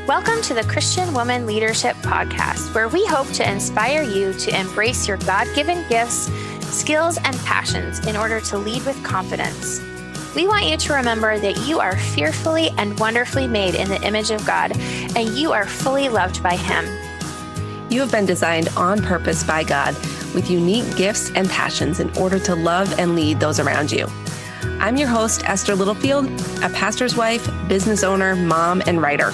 Welcome to the Christian Woman Leadership Podcast, where we hope to inspire you to embrace your God-given gifts, skills, and passions in order to lead with confidence. We want you to remember that you are fearfully and wonderfully made in the image of God, and you are fully loved by Him. You have been designed on purpose by God with unique gifts and passions in order to love and lead those around you. I'm your host, Esther Littlefield, a pastor's wife, business owner, mom, and writer.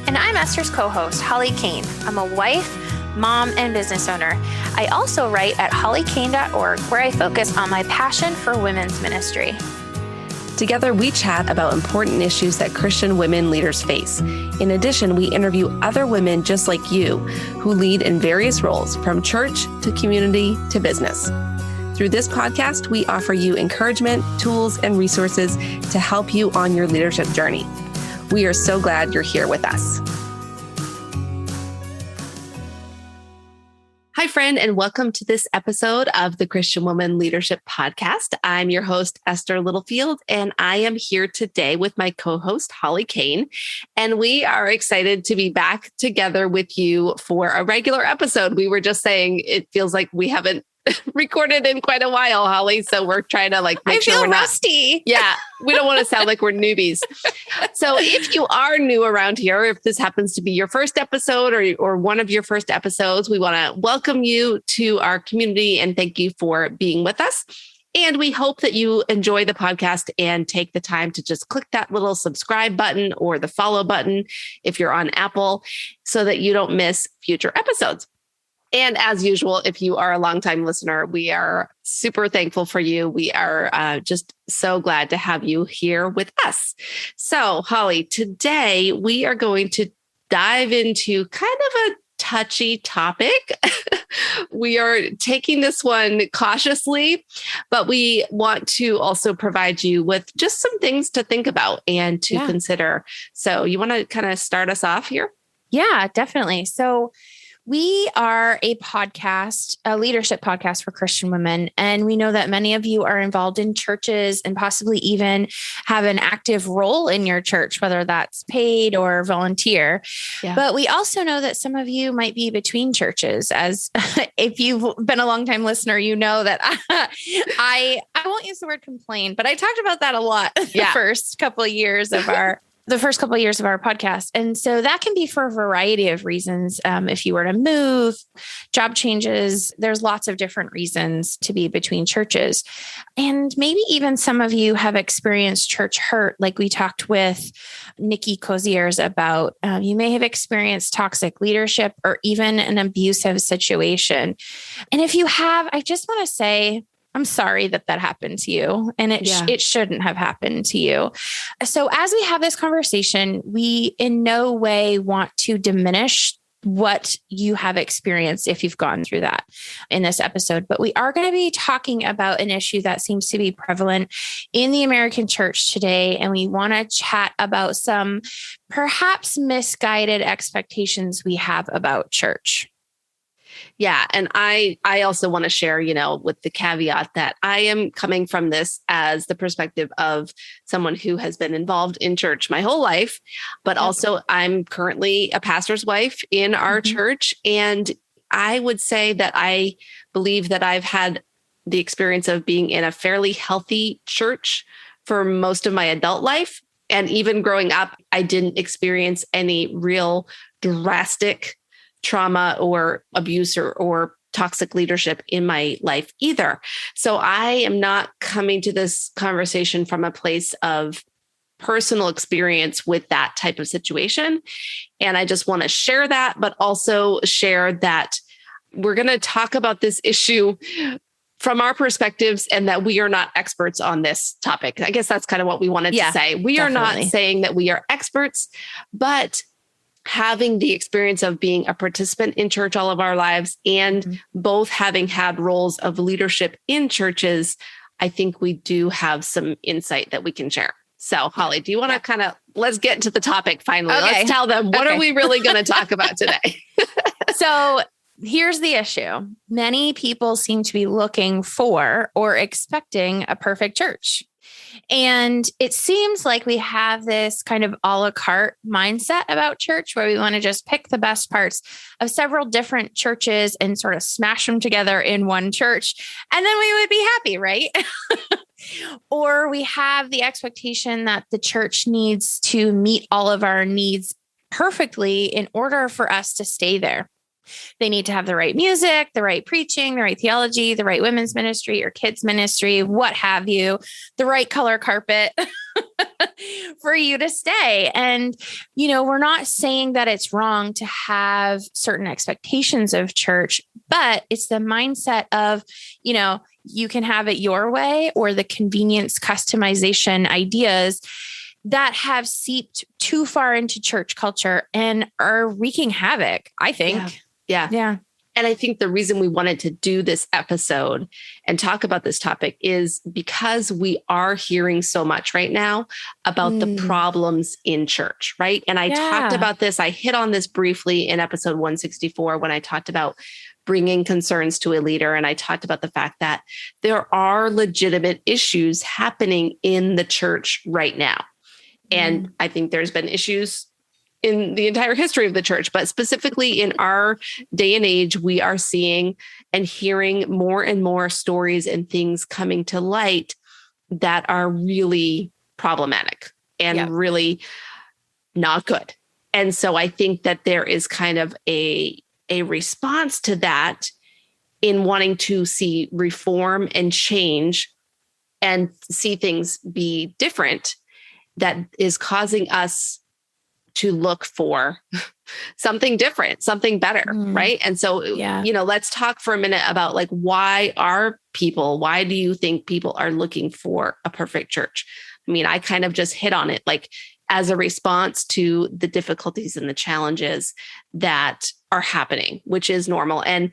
And I'm Esther's co-host, Holly Kane. I'm a wife, mom, and business owner. I also write at hollykane.org, where I focus on my passion for women's ministry. Together, we chat about important issues that Christian women leaders face. In addition, we interview other women just like you who lead in various roles, from church to community to business. Through this podcast, we offer you encouragement, tools, and resources to help you on your leadership journey. We are so glad you're here with us. Hi, friend, and welcome to this episode of the Christian Woman Leadership Podcast. I'm your host, Esther Littlefield, and I am here today with my co-host, Holly Kane. And we are excited to be back together with you for a regular episode. We were just saying it feels like we haven't recorded in quite a while, Holly. So we're trying to make sure we're rusty. Yeah, we don't want to sound like we're newbies. So if you are new around here, if this happens to be your first episode or one of your first episodes, we want to welcome you to our community and thank you for being with us. And we hope that you enjoy the podcast and take the time to just click that little subscribe button or the follow button if you're on Apple so that you don't miss future episodes. And as usual, if you are a longtime listener, we are super thankful for you. We are just so glad to have you here with us. So, Holly, today we are going to dive into kind of a touchy topic. We are taking this one cautiously, but we want to also provide you with just some things to think about and to consider. So you want to kind of start us off here? Yeah, definitely. So we are a podcast, a leadership podcast for Christian women. And we know that many of you are involved in churches and possibly even have an active role in your church, whether that's paid or volunteer. Yeah. But we also know that some of you might be between churches. As if you've been a longtime listener, you know that I won't use the word complain, but I talked about that a lot the first couple of years of our podcast. And so that can be for a variety of reasons. If you were to move, job changes, there's lots of different reasons to be between churches. And maybe even some of you have experienced church hurt, like we talked with Nikki Coziers about. You may have experienced toxic leadership or even an abusive situation. And if you have, I just want to say, I'm sorry that happened to you, and it shouldn't have happened to you. So as we have this conversation, we in no way want to diminish what you have experienced if you've gone through that in this episode. But we are going to be talking about an issue that seems to be prevalent in the American church today. And we want to chat about some perhaps misguided expectations we have about church. Yeah. And I also want to share, with the caveat that I am coming from this as the perspective of someone who has been involved in church my whole life, but also I'm currently a pastor's wife in our church. And I would say that I believe that I've had the experience of being in a fairly healthy church for most of my adult life. And even growing up, I didn't experience any real drastic trauma or abuse or toxic leadership in my life either. So I am not coming to this conversation from a place of personal experience with that type of situation. And I just want to share that, but also share that we're going to talk about this issue from our perspectives and that we are not experts on this topic. I guess that's kind of what we wanted to say. We are not saying that we are experts, but having the experience of being a participant in church all of our lives and both having had roles of leadership in churches, I think we do have some insight that we can share. So, Holly, do you want to let's get into the topic finally. Okay. Let's tell them, what are we really going to talk about today? So here's the issue. Many people seem to be looking for or expecting a perfect church. And it seems like we have this kind of a la carte mindset about church where we want to just pick the best parts of several different churches and sort of smash them together in one church. And then we would be happy, right? Or we have the expectation that the church needs to meet all of our needs perfectly in order for us to stay there. They need to have the right music, the right preaching, the right theology, the right women's ministry or kids ministry, what have you, the right color carpet for you to stay. And, we're not saying that it's wrong to have certain expectations of church, but it's the mindset of, you can have it your way, or the convenience customization ideas that have seeped too far into church culture and are wreaking havoc, I think. Yeah. And I think the reason we wanted to do this episode and talk about this topic is because we are hearing so much right now about the problems in church, right? And I talked about this, I hit on this briefly in episode 164 when I talked about bringing concerns to a leader. And I talked about the fact that there are legitimate issues happening in the church right now. And I think there's been issues in the entire history of the church, but specifically in our day and age, we are seeing and hearing more and more stories and things coming to light that are really problematic and really not good. And so I think that there is kind of a response to that in wanting to see reform and change and see things be different that is causing us to look for something different, something better, right? And so, let's talk for a minute about why do you think people are looking for a perfect church? I mean, I kind of just hit on it, as a response to the difficulties and the challenges that are happening, which is normal. And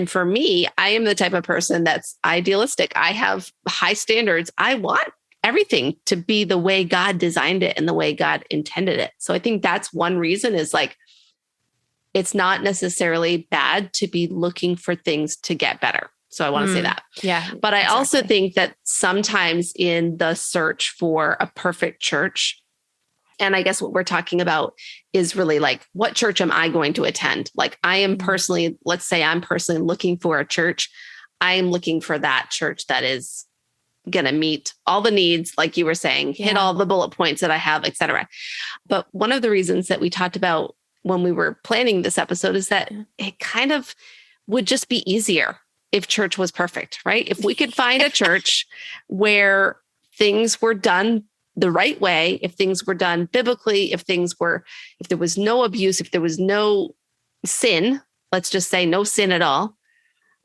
for me, I am the type of person that's idealistic. I have high standards. I want everything to be the way God designed it and the way God intended it. So I think that's one reason is it's not necessarily bad to be looking for things to get better. So I want to say that. Yeah. But I also think that sometimes in the search for a perfect church, and I guess what we're talking about is really what church am I going to attend? I am personally, let's say I'm personally looking for a church. I am looking for that church that is going to meet all the needs, like you were saying, hit all the bullet points that I have, et cetera. But one of the reasons that we talked about when we were planning this episode is that it kind of would just be easier if church was perfect, right? If we could find a church where things were done the right way, if things were done biblically, if there was no abuse, if there was no sin, let's just say no sin at all.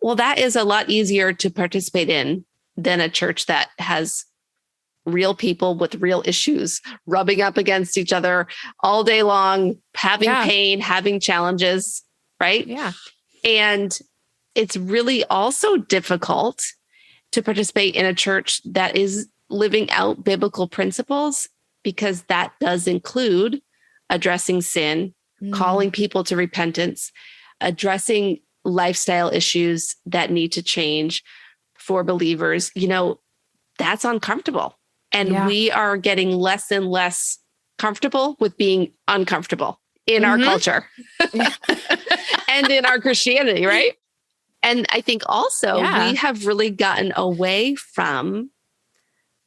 Well, that is a lot easier to participate in than a church that has real people with real issues rubbing up against each other all day long, having pain, having challenges, right? Yeah. And it's really also difficult to participate in a church that is living out biblical principles, because that does include addressing sin, calling people to repentance, addressing lifestyle issues that need to change for believers. That's uncomfortable. And we are getting less and less comfortable with being uncomfortable in our culture and in our Christianity, right? And I think also we have really gotten away from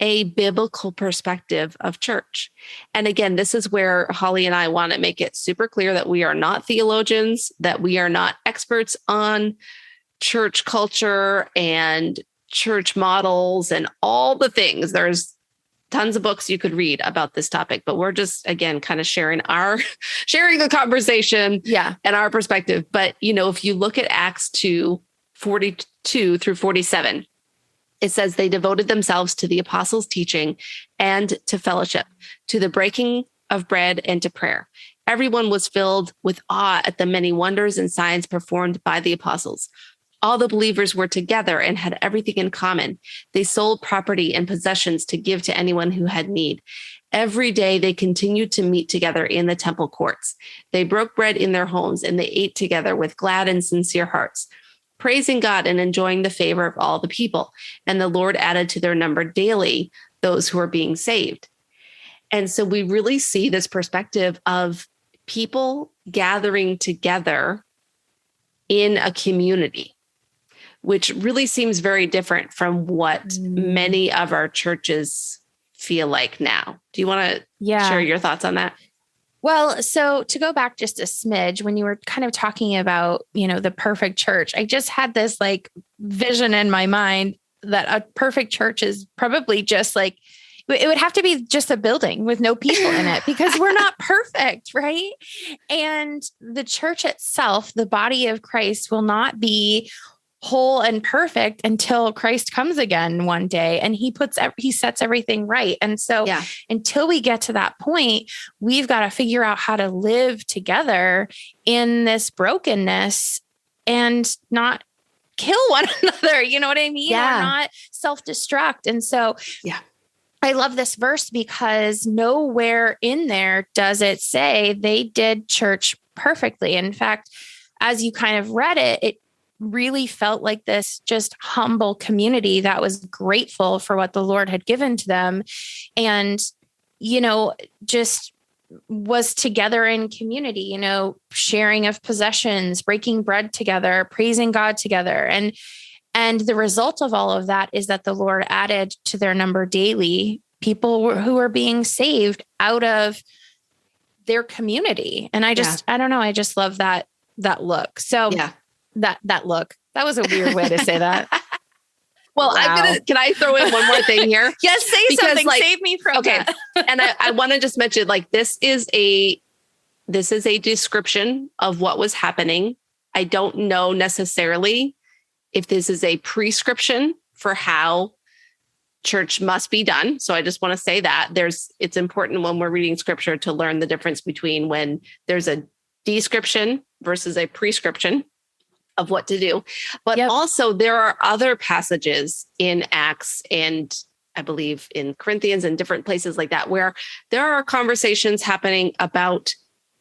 a biblical perspective of church. And again, this is where Holly and I want to make it super clear that we are not theologians, that we are not experts on church culture and church models and all the things. There's tons of books you could read about this topic, but we're just, again, kind of sharing the conversation and our perspective. But, if you look at Acts 2:42 through 47, it says they devoted themselves to the apostles' teaching and to fellowship, to the breaking of bread and to prayer. Everyone was filled with awe at the many wonders and signs performed by the apostles. All the believers were together and had everything in common. They sold property and possessions to give to anyone who had need. Every day they continued to meet together in the temple courts. They broke bread in their homes and they ate together with glad and sincere hearts, praising God and enjoying the favor of all the people. And the Lord added to their number daily those who are being saved. And so we really see this perspective of people gathering together in a community, which really seems very different from what many of our churches feel like now. Do you want to share your thoughts on that? Well, so to go back just a smidge, when you were kind of talking about, the perfect church, I just had this like vision in my mind that a perfect church is probably just like, it would have to be just a building with no people in it because we're not perfect, right? And the church itself, the body of Christ, will not be whole and perfect until Christ comes again one day and he sets everything right. And so until we get to that point, we've got to figure out how to live together in this brokenness and not kill one another. You know what I mean? Yeah. Or not self-destruct. And so I love this verse because nowhere in there does it say they did church perfectly. In fact, as you kind of read it, it really felt like this just humble community that was grateful for what the Lord had given to them. And, just was together in community, sharing of possessions, breaking bread together, praising God together. And the result of all of that is that the Lord added to their number daily people who are being saved out of their community. And I don't know. I just love that look. So that look, that was a weird way to say that. Well, wow. Can I throw in one more thing here? Yes, say something. Save me from that. And I want to just mention, this is a description of what was happening. I don't know necessarily if this is a prescription for how church must be done. So I just want to say that it's important when we're reading scripture to learn the difference between when there's a description versus a prescription of what to do. But also there are other passages in Acts and I believe in Corinthians and different places like that, where there are conversations happening about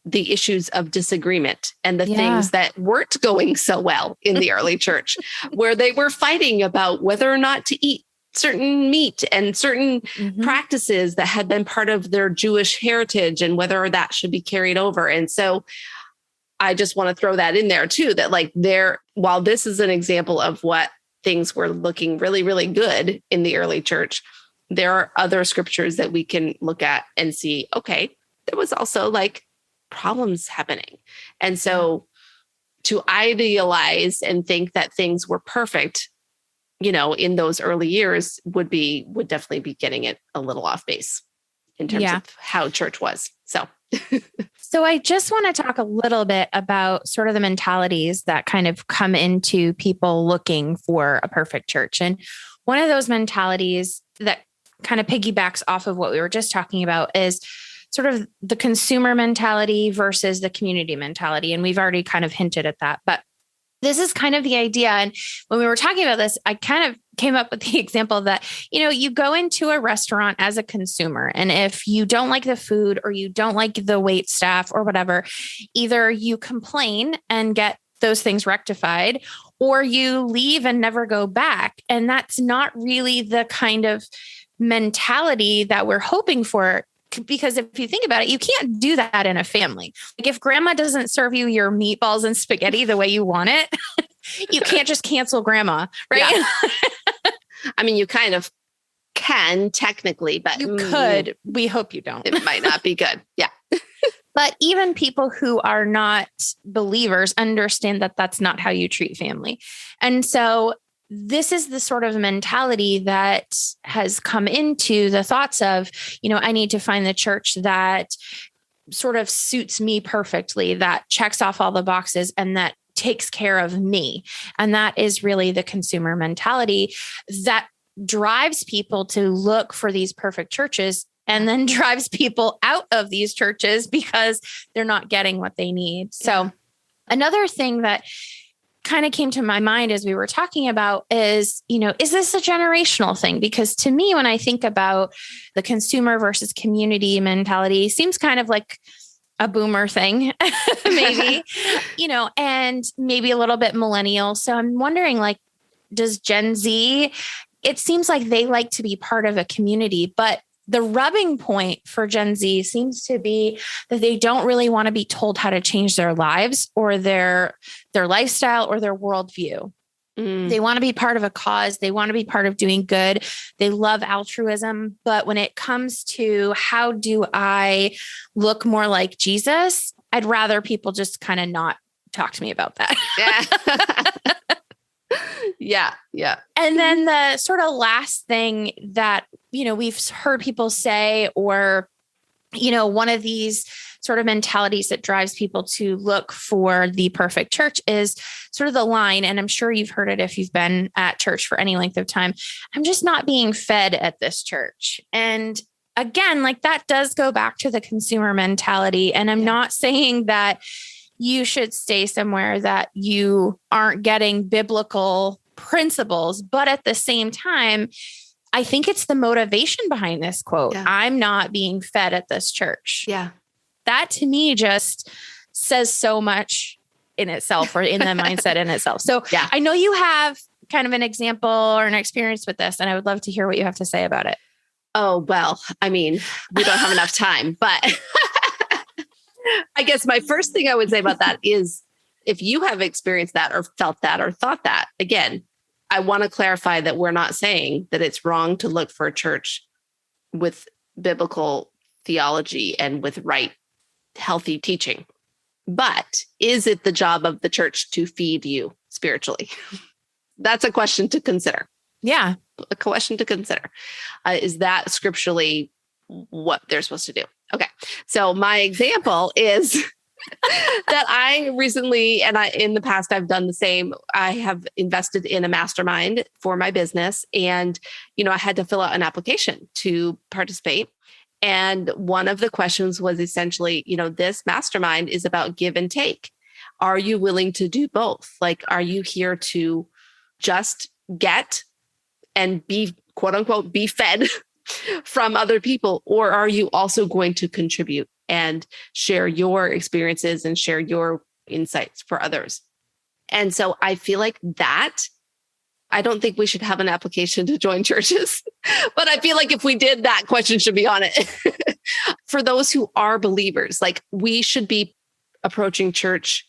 the issues of disagreement and the things that weren't going so well in the early church, where they were fighting about whether or not to eat certain meat and certain practices that had been part of their Jewish heritage and whether that should be carried over. And so I just want to throw that in there too, that while this is an example of what things were looking really, really good in the early church, there are other scriptures that we can look at and see, okay, there was also problems happening. And so to idealize and think that things were perfect, in those early years would definitely be getting it a little off base in terms of how church was. So I just want to talk a little bit about sort of the mentalities that kind of come into people looking for a perfect church. And one of those mentalities that kind of piggybacks off of what we were just talking about is sort of the consumer mentality versus the community mentality. And we've already kind of hinted at that, but this is kind of the idea. And when we were talking about this, I kind of came up with the example that, you go into a restaurant as a consumer, and if you don't like the food or you don't like the wait staff or whatever, either you complain and get those things rectified, or you leave and never go back. And that's not really the kind of mentality that we're hoping for. Because if you think about it, you can't do that in a family. If grandma doesn't serve you your meatballs and spaghetti the way you want it, you can't just cancel grandma, right? Yeah. I mean, you kind of can technically, but you could. We hope you don't. It might not be good. Yeah. But even people who are not believers understand that that's not how you treat family. And so this is the sort of mentality that has come into the thoughts of, I need to find the church that sort of suits me perfectly, that checks off all the boxes and that takes care of me. And that is really the consumer mentality that drives people to look for these perfect churches and then drives people out of these churches because they're not getting what they need. So another thing that kind of came to my mind as we were talking about is this a generational thing? Because to me, when I think about the consumer versus community mentality, seems kind of like a boomer thing, maybe, and maybe a little bit millennial. So I'm wondering, does Gen Z it seems like they like to be part of a community, but the rubbing point for Gen Z seems to be that they don't really want to be told how to change their lives or their lifestyle or their worldview. They want to be part of a cause. They want to be part of doing good. They love altruism. But when it comes to how do I look more like Jesus, I'd rather people just kind of not talk to me about that. Yeah. Yeah. And then the sort of last thing that, we've heard people say, or, one of these sort of mentalities that drives people to look for the perfect church is sort of the line. And I'm sure you've heard it if you've been at church for any length of time. I'm just not being fed at this church. And again, like that does go back to the consumer mentality. And I'm not saying that you should stay somewhere that you aren't getting biblical principles, but at the same time, I think it's the motivation behind this quote. Yeah. I'm not being fed at this church. Yeah. That to me just says so much in itself, or in the mindset in itself. So I know you have kind of an example or an experience with this, and I would love to hear what you have to say about it. Oh, well, I mean, we don't have enough time, but I guess my first thing I would say about that is if you have experienced that or felt that or thought that, again, I want to clarify that we're not saying that it's wrong to look for a church with biblical theology and with right, healthy teaching. But is it the job of the church to feed you spiritually? That's a question to consider. Yeah. A question to consider. Is that scripturally what they're supposed to do? Okay. So my example is that I recently, and in the past, I've done the same. I have invested in a mastermind for my business. And, I had to fill out an application to participate. And one of the questions was essentially, this mastermind is about give and take. Are you willing to do both? Like, are you here to just get and be, quote unquote, be fed from other people? Or are you also going to contribute and share your experiences and share your insights for others? And so I feel like that, I don't think we should have an application to join churches, but I feel like if we did, that question should be on it. For those who are believers, like we should be approaching church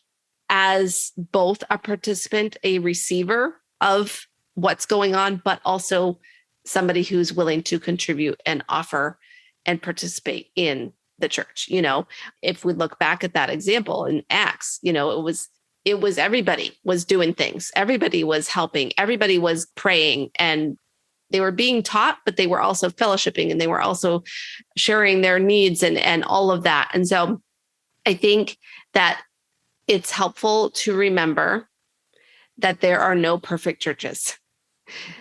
as both a participant, a receiver of what's going on, but also somebody who's willing to contribute and offer and participate in the church. If we look back at that example in Acts, it was everybody was doing things. Everybody was helping. Everybody was praying, and they were being taught, but they were also fellowshipping, and they were also sharing their needs and all of that. And so I think that it's helpful to remember that there are no perfect churches.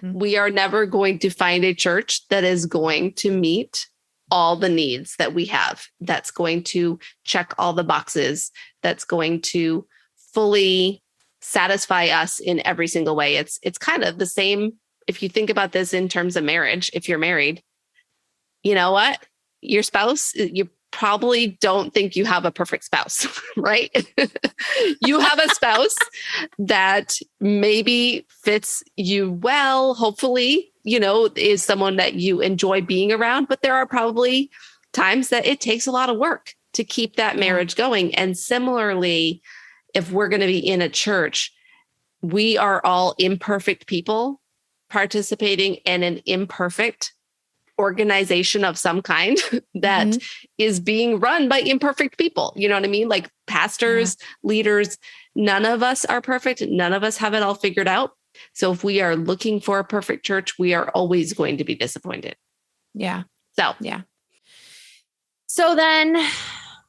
Mm-hmm. We are never going to find a church that is going to meet all the needs that we have, that's going to check all the boxes, that's going to fully satisfy us in every single way. It's kind of the same if you think about this in terms of marriage. If you're married, you know what? Your spouse, you probably don't think you have a perfect spouse, right? You have a spouse that maybe fits you well, hopefully, is someone that you enjoy being around, but there are probably times that it takes a lot of work to keep that marriage going. And similarly, if we're going to be in a church, we are all imperfect people participating in an imperfect organization of some kind that is being run by imperfect people. You know what I mean? Like pastors, leaders, none of us are perfect. None of us have it all figured out. So if we are looking for a perfect church, we are always going to be disappointed. Yeah. Yeah. So then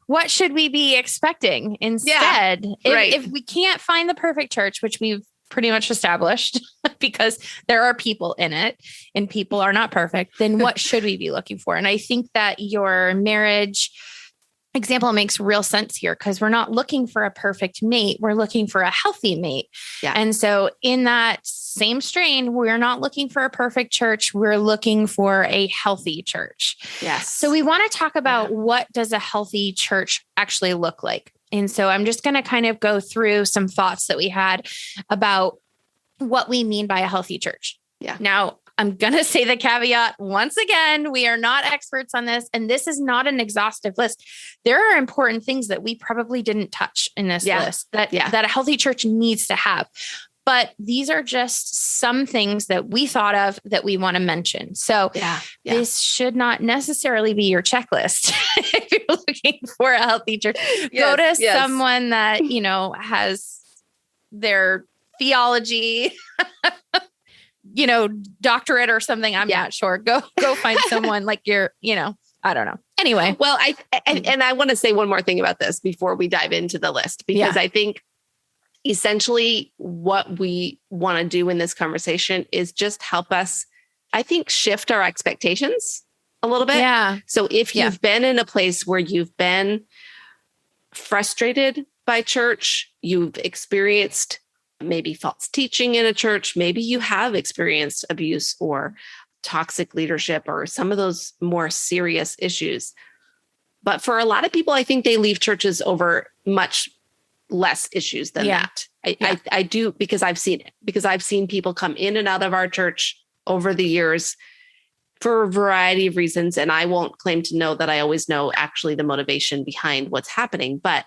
what should we be expecting instead? If we can't find the perfect church, which we've pretty much established because there are people in it and people are not perfect, then what should we be looking for? And I think that your marriage example makes real sense here, because we're not looking for a perfect mate. We're looking for a healthy mate. Yeah. And so in that same strain, we're not looking for a perfect church. We're looking for a healthy church. Yes. So we want to talk about what does a healthy church actually look like? And so I'm just going to kind of go through some thoughts that we had about what we mean by a healthy church. Yeah. Now, I'm going to say the caveat once again, we are not experts on this, and this is not an exhaustive list. There are important things that we probably didn't touch in this list that a healthy church needs to have. But these are just some things that we thought of that we want to mention. So this should not necessarily be your checklist. If you're looking for a healthy church, go to someone that, has their theology, doctorate or something. I'm not sure. Go find someone like I don't know. Anyway. Well, I want to say one more thing about this before we dive into the list, because I think essentially what we want to do in this conversation is just help us, I think, shift our expectations a little bit. Yeah. So if you've been in a place where you've been frustrated by church, you've experienced maybe false teaching in a church, maybe you have experienced abuse or toxic leadership or some of those more serious issues. But for a lot of people, I think they leave churches over much less issues than that. I do, because I've seen it, because I've seen people come in and out of our church over the years for a variety of reasons. And I won't claim to know that I always know actually the motivation behind what's happening. But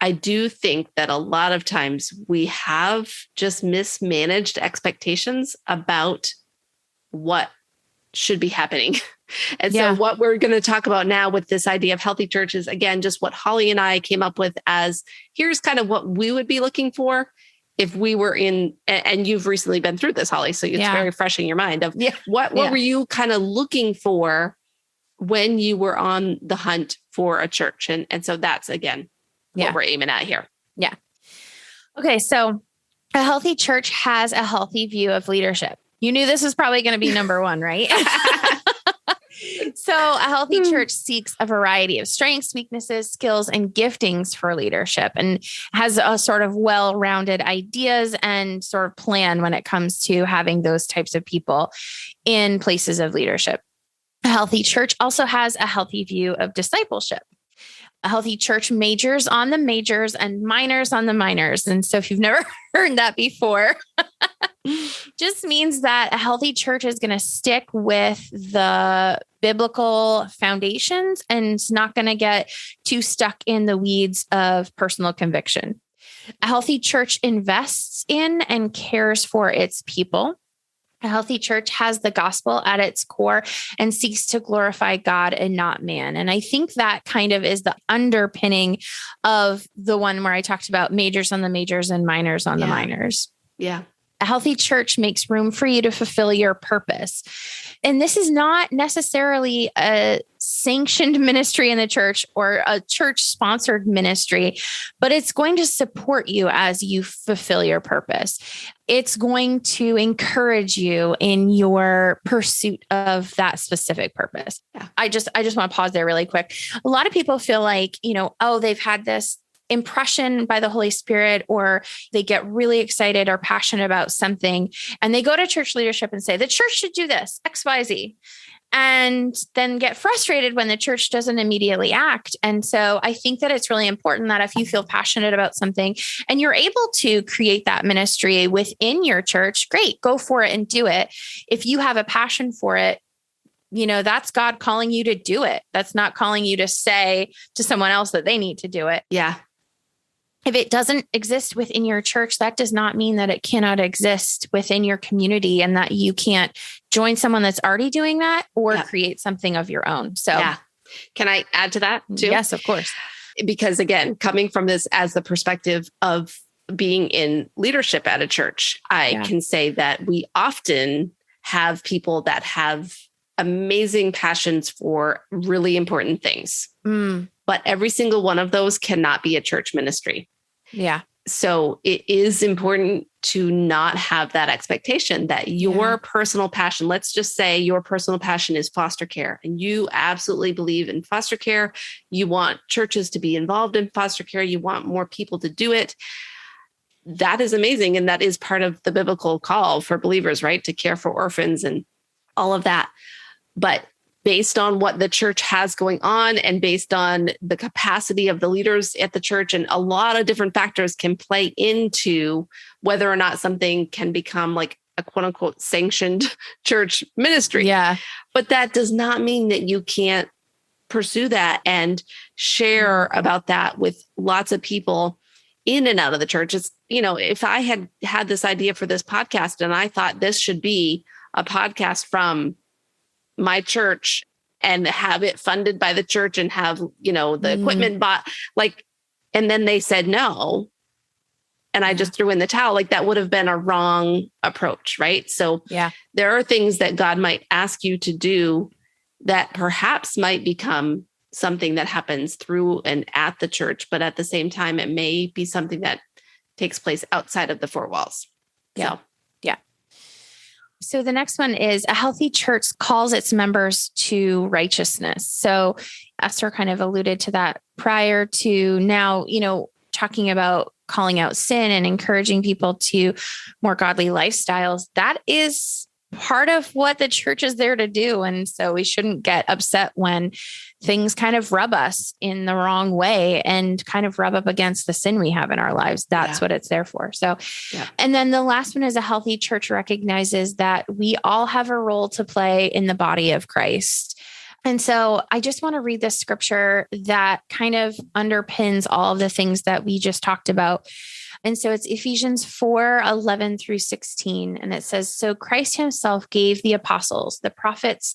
I do think that a lot of times we have just mismanaged expectations about what should be happening. And so what we're going to talk about now with this idea of healthy churches, again, just what Holly and I came up with as here's kind of what we would be looking for if we were in, and you've recently been through this, Holly, so it's very fresh in your mind of what were you kind of looking for when you were on the hunt for a church? And so that's, again, what we're aiming at here. Yeah. Okay. So a healthy church has a healthy view of leadership. You knew this was probably going to be number one, right? So a healthy church seeks a variety of strengths, weaknesses, skills, and giftings for leadership, and has a sort of well-rounded ideas and sort of plan when it comes to having those types of people in places of leadership. A healthy church also has a healthy view of discipleship. A healthy church majors on the majors and minors on the minors. And so if you've never heard that before, just means that a healthy church is going to stick with the biblical foundations and it's not going to get too stuck in the weeds of personal conviction. A healthy church invests in and cares for its people. A healthy church has the gospel at its core and seeks to glorify God and not man. And I think that kind of is the underpinning of the one where I talked about majors on the majors and minors on the minors. Yeah. A healthy church makes room for you to fulfill your purpose. And this is not necessarily a sanctioned ministry in the church or a church-sponsored ministry, but it's going to support you as you fulfill your purpose. It's going to encourage you in your pursuit of that specific purpose. Yeah. I just want to pause there really quick. A lot of people feel like, they've had this impression by the Holy Spirit, or they get really excited or passionate about something, and they go to church leadership and say, the church should do this, X, Y, Z, and then get frustrated when the church doesn't immediately act. And so I think that it's really important that if you feel passionate about something and you're able to create that ministry within your church, great, go for it and do it. If you have a passion for it, that's God calling you to do it. That's not calling you to say to someone else that they need to do it. Yeah. If it doesn't exist within your church, that does not mean that it cannot exist within your community and that you can't join someone that's already doing that or create something of your own. So, can I add to that too? Yes, of course. Because again, coming from this as the perspective of being in leadership at a church, I can say that we often have people that have amazing passions for really important things. But every single one of those cannot be a church ministry. Yeah. So it is important to not have that expectation that your personal passion, let's just say your personal passion is foster care and you absolutely believe in foster care. You want churches to be involved in foster care. You want more people to do it. That is amazing. And that is part of the biblical call for believers, right? To care for orphans and all of that. But based on what the church has going on and based on the capacity of the leaders at the church, and a lot of different factors can play into whether or not something can become like a quote unquote sanctioned church ministry. Yeah. But that does not mean that you can't pursue that and share about that with lots of people in and out of the church. It's, if I had this idea for this podcast and I thought this should be a podcast from my church and have it funded by the church and have, the equipment bought, and then they said no, and I just threw in the towel, that would have been a wrong approach. Right. So there are things that God might ask you to do that perhaps might become something that happens through and at the church, but at the same time, it may be something that takes place outside of the four walls. Yeah. So the next one is a healthy church calls its members to righteousness. So Esther kind of alluded to that prior to now, talking about calling out sin and encouraging people to more godly lifestyles. That is part of what the church is there to do. And so we shouldn't get upset when things kind of rub us in the wrong way and kind of rub up against the sin we have in our lives. That's what it's there for. So, and then the last one is a healthy church recognizes that we all have a role to play in the body of Christ. And so I just want to read this scripture that kind of underpins all of the things that we just talked about. And so it's Ephesians 4:11-16. And it says, so Christ himself gave the apostles, the prophets,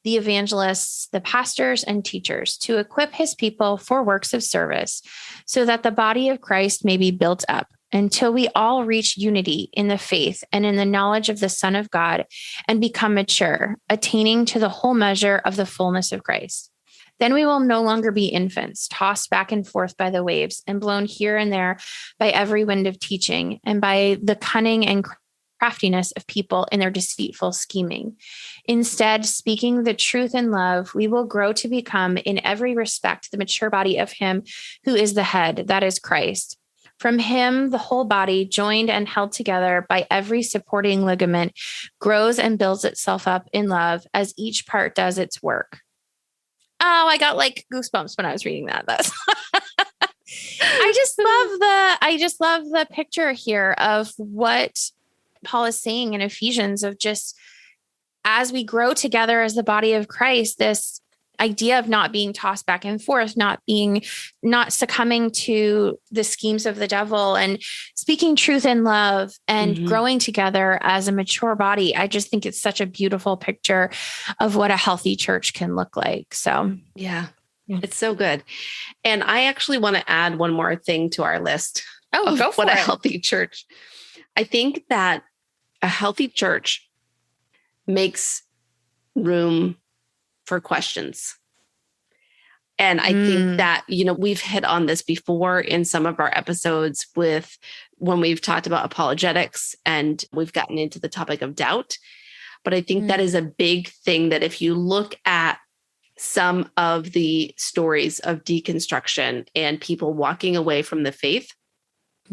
the evangelists, the pastors and teachers to equip his people for works of service so that the body of Christ may be built up until we all reach unity in the faith and in the knowledge of the Son of God and become mature, attaining to the whole measure of the fullness of Christ. Then we will no longer be infants, tossed back and forth by the waves and blown here and there by every wind of teaching and by the cunning and craftiness of people in their deceitful scheming. Instead, speaking the truth in love, we will grow to become in every respect the mature body of him who is the head, that is Christ. From him, the whole body, joined and held together by every supporting ligament, grows and builds itself up in love as each part does its work. Oh, I got goosebumps when I was reading that. That's I just love the picture here of what Paul is saying in Ephesians of just as we grow together as the body of Christ, this idea of not being tossed back and forth, not succumbing to the schemes of the devil and speaking truth in love and growing together as a mature body. I just think it's such a beautiful picture of what a healthy church can look like. So, it's so good. And I actually want to add one more thing to our list. Oh, go for it. What a healthy church. I think that a healthy church makes room for questions. And I think that, we've hit on this before in some of our episodes when we've talked about apologetics and we've gotten into the topic of doubt. But I think that is a big thing that if you look at some of the stories of deconstruction and people walking away from the faith,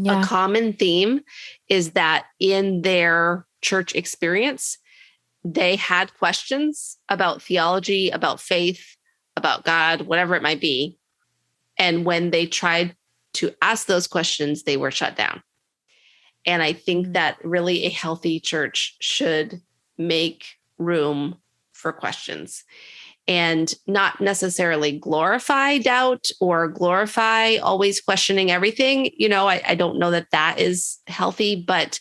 a common theme is that in their church experience, they had questions about theology, about faith, about God, whatever it might be. And when they tried to ask those questions, they were shut down. And I think that really a healthy church should make room for questions and not necessarily glorify doubt or glorify always questioning everything. I don't know that is healthy, but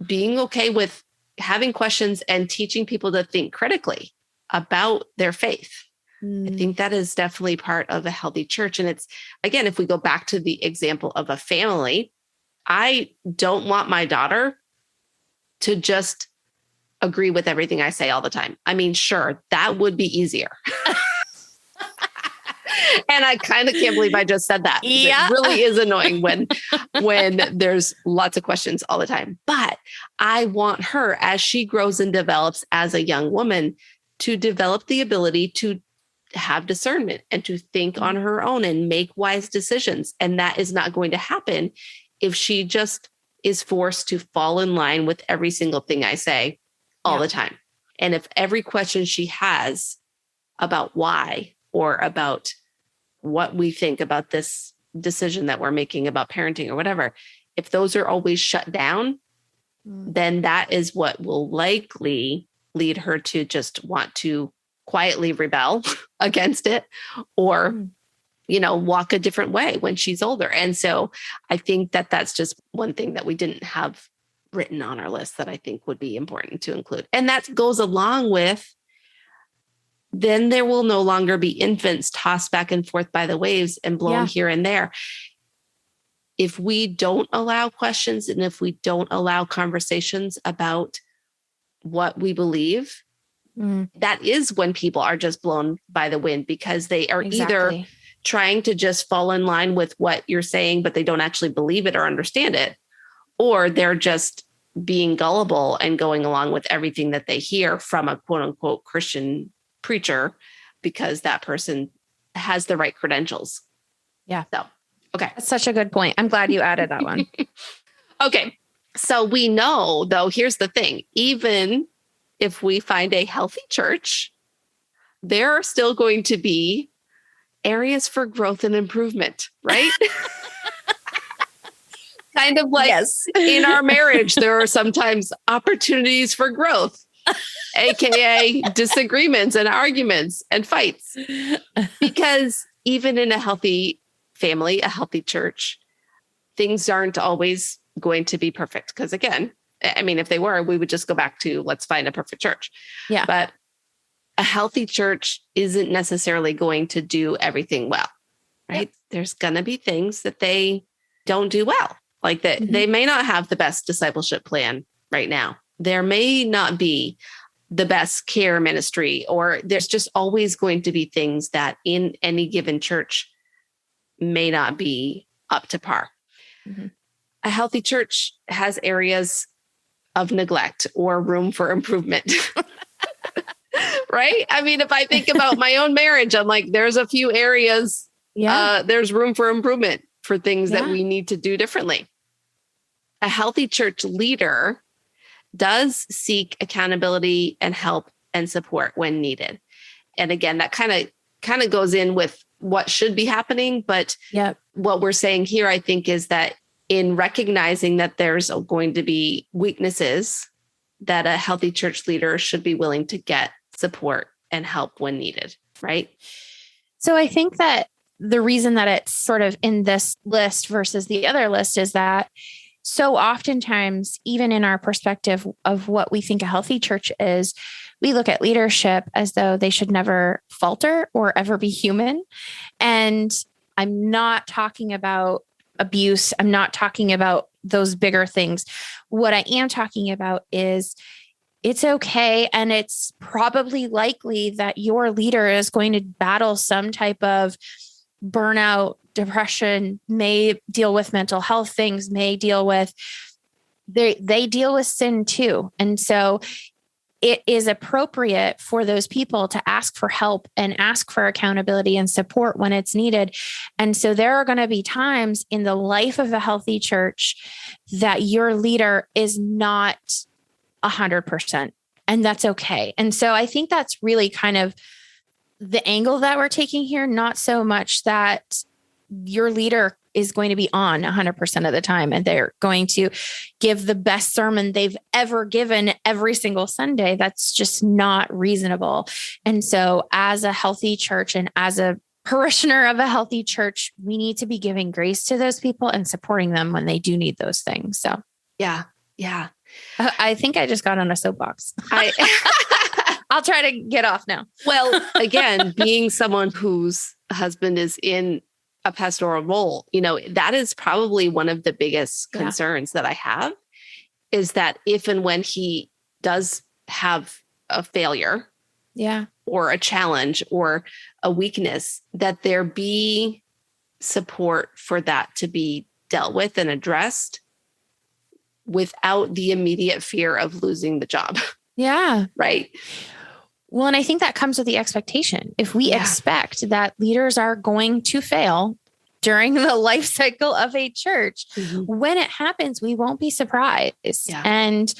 being okay with having questions and teaching people to think critically about their faith. I think that is definitely part of a healthy church. And it's, again, if we go back to the example of a family, I don't want my daughter to just agree with everything I say all the time. I mean, sure, that would be easier. And I kind of can't believe I just said that. Yeah. It really is annoying when there's lots of questions all the time. But I want her, as she grows and develops as a young woman, to develop the ability to have discernment and to think on her own and make wise decisions. And that is not going to happen if she just is forced to fall in line with every single thing I say all the time. And if every question she has about why or about what we think about this decision that we're making about parenting or whatever, if those are always shut down, then that is what will likely lead her to just want to quietly rebel against it or, walk a different way when she's older. And so I think that that's just one thing that we didn't have written on our list that I think would be important to include. And that goes along with, then there will no longer be infants tossed back and forth by the waves and blown here and there. If we don't allow questions and if we don't allow conversations about what we believe, that is when people are just blown by the wind, because they are either trying to just fall in line with what you're saying, but they don't actually believe it or understand it, or they're just being gullible and going along with everything that they hear from a quote unquote Christian preacher because that person has the right credentials. Yeah. So, okay. That's such a good point. I'm glad you added that one. Okay. So we know, though, here's the thing, even if we find a healthy church, there are still going to be areas for growth and improvement, right? Kind of like in our marriage, there are sometimes opportunities for growth, AKA disagreements and arguments and fights. Because even in a healthy family, a healthy church, things aren't always going to be perfect. Because again, I mean, if they were, we would just go back to let's find a perfect church. Yeah. But a healthy church isn't necessarily going to do everything well, right? Yep. There's going to be things that they don't do well. Like that, they may not have the best discipleship plan right now. There may not be the best care ministry, or there's just always going to be things that in any given church may not be up to par. A healthy church has areas of neglect or room for improvement. Right? I mean, if I think about my own marriage, I'm like, there's a few areas, there's room for improvement for things that we need to do differently. A healthy church leader does seek accountability and help and support when needed. And again, that kind of goes in with what should be happening. But what we're saying here, I think, is that in recognizing that there's going to be weaknesses, that a healthy church leader should be willing to get support and help when needed, right? So I think that the reason that it's sort of in this list versus the other list is that so oftentimes, even in our perspective of what we think a healthy church is, we look at leadership as though they should never falter or ever be human. And I'm not talking about abuse. I'm not talking about those bigger things. What I am talking about is it's okay. And it's probably likely that your leader is going to battle some type of burnout, depression, may deal with mental health things, may deal with, they deal with sin too. And so it is appropriate for those people to ask for help and ask for accountability and support when it's needed. And so there are going to be times in the life of a healthy church that your leader is not 100%, and that's okay. And so I think that's really kind of the angle that we're taking here, not so much that your leader is going to be on 100% of the time and they're going to give the best sermon they've ever given every single Sunday. That's just not reasonable. And so as a healthy church and as a parishioner of a healthy church, we need to be giving grace to those people and supporting them when they do need those things. So yeah. I think I just got on a soapbox. I'll try to get off now. Well, again, being someone whose husband is in a pastoral role, that is probably one of the biggest concerns that I have, is that if and when he does have a failure or a challenge or a weakness, that there be support for that to be dealt with and addressed without the immediate fear of losing the job. Yeah. Right. Well, and I think that comes with the expectation. If we expect that leaders are going to fail during the life cycle of a church, when it happens, we won't be surprised. Yeah. And,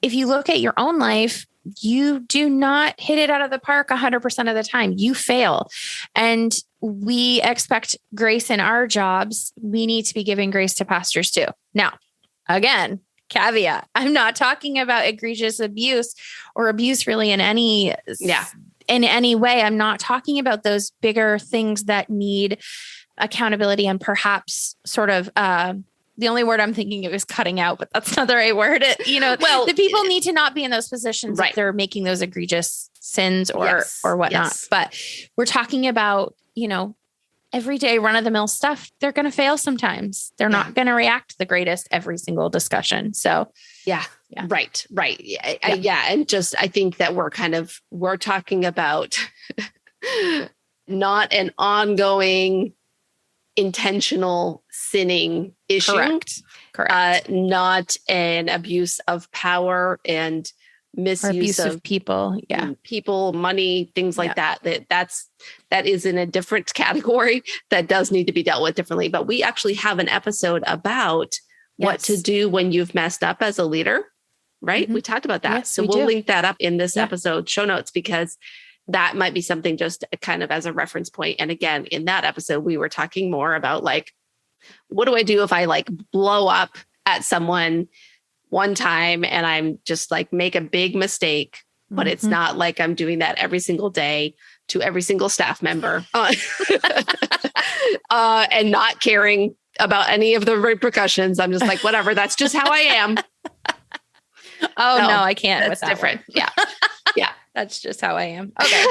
if you look at your own life, you do not hit it out of the park 100% of the time. You fail. And we expect grace in our jobs. We need to be giving grace to pastors too. Now, again, caveat. I'm not talking about egregious abuse or abuse really in any way. I'm not talking about those bigger things that need accountability and perhaps sort of, the only word I'm thinking of is cutting out, but that's not the right word. The people need to not be in those positions if they're making those egregious sins or whatnot. Yes. But we're talking about, everyday run of the mill stuff. They're going to fail sometimes. They're not going to react the greatest every single discussion. So right. And just, I think that we're talking about not an ongoing intentional sinning issue. Correct. Not an abuse of power and misuse of people. Yeah. People, money, things like that. That is in a different category that does need to be dealt with differently. But we actually have an episode about what to do when you've messed up as a leader, right? Mm-hmm. We talked about that. So we'll link that up in this episode show notes, because that might be something just kind of as a reference point. And again, in that episode, we were talking more about what do I do if I blow up at someone one time and I'm just make a big mistake, but it's not like I'm doing that every single day to every single staff member and not caring about any of the repercussions. I'm just whatever, that's just how I am. Oh, no, I can't. That's different. Yeah. That's just how I am. Okay.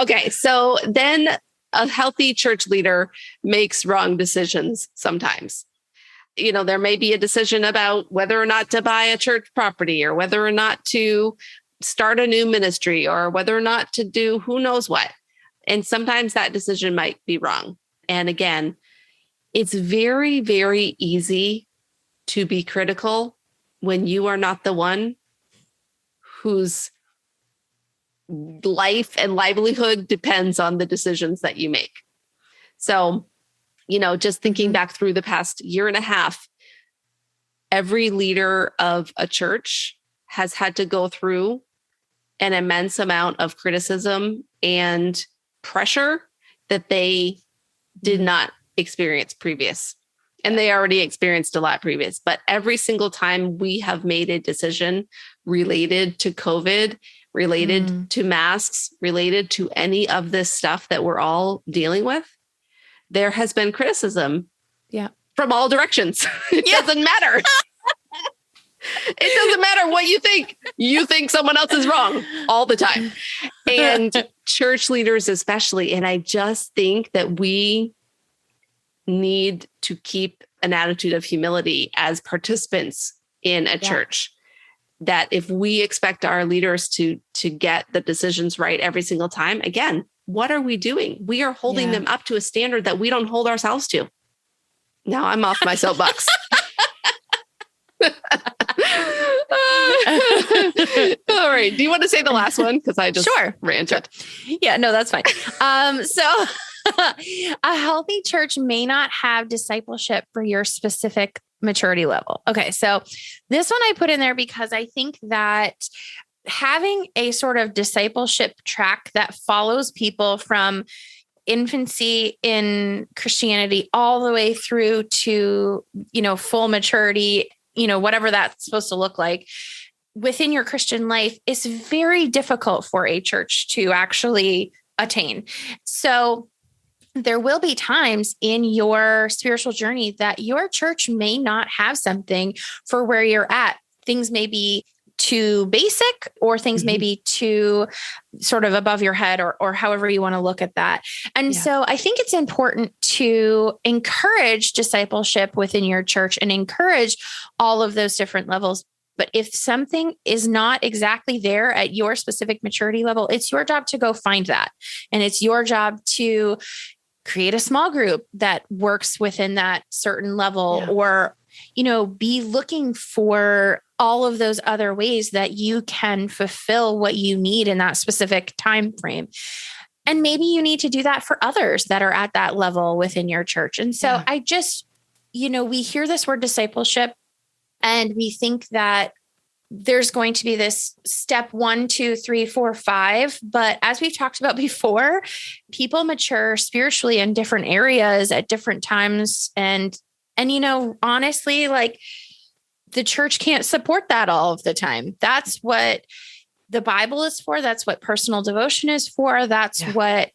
Okay. So then a healthy church leader makes wrong decisions sometimes. There may be a decision about whether or not to buy a church property, or whether or not to start a new ministry, or whether or not to do who knows what. And sometimes that decision might be wrong. And again, it's very, very easy to be critical when you are not the one whose life and livelihood depends on the decisions that you make. So, just thinking back through the past year and a half, every leader of a church has had to go through an immense amount of criticism and pressure that they did not experience previous. And they already experienced a lot previous. But every single time we have made a decision related to COVID, related to masks, related to any of this stuff that we're all dealing with, there has been criticism from all directions. It doesn't matter. It doesn't matter what you think. You think someone else is wrong all the time. And church leaders especially. And I just think that we need to keep an attitude of humility as participants in a church. That if we expect our leaders to get the decisions right every single time, again, what are we doing? We are holding them up to a standard that we don't hold ourselves to. Now I'm off my soapbox. All right. Do you want to say the last one? Because I just ranted. Yeah, no, that's fine. So a healthy church may not have discipleship for your specific maturity level. Okay. So this one I put in there because I think that having a sort of discipleship track that follows people from infancy in Christianity all the way through to, full maturity, whatever that's supposed to look like within your Christian life is very difficult for a church to actually attain. So there will be times in your spiritual journey that your church may not have something for where you're at. Things may be too basic, or things may be too sort of above your head, or however you want to look at that. And so I think it's important to encourage discipleship within your church and encourage all of those different levels. But if something is not exactly there at your specific maturity level, it's your job to go find that. And it's your job to create a small group that works within that certain level, or, be looking for all of those other ways that you can fulfill what you need in that specific time frame. And maybe you need to do that for others that are at that level within your church. And so I just, we hear this word discipleship and we think that there's going to be this step 1, 2, 3, 4, 5. But as we've talked about before, people mature spiritually in different areas at different times. And honestly, the church can't support that all of the time. That's what the Bible is for. That's what personal devotion is for. That's what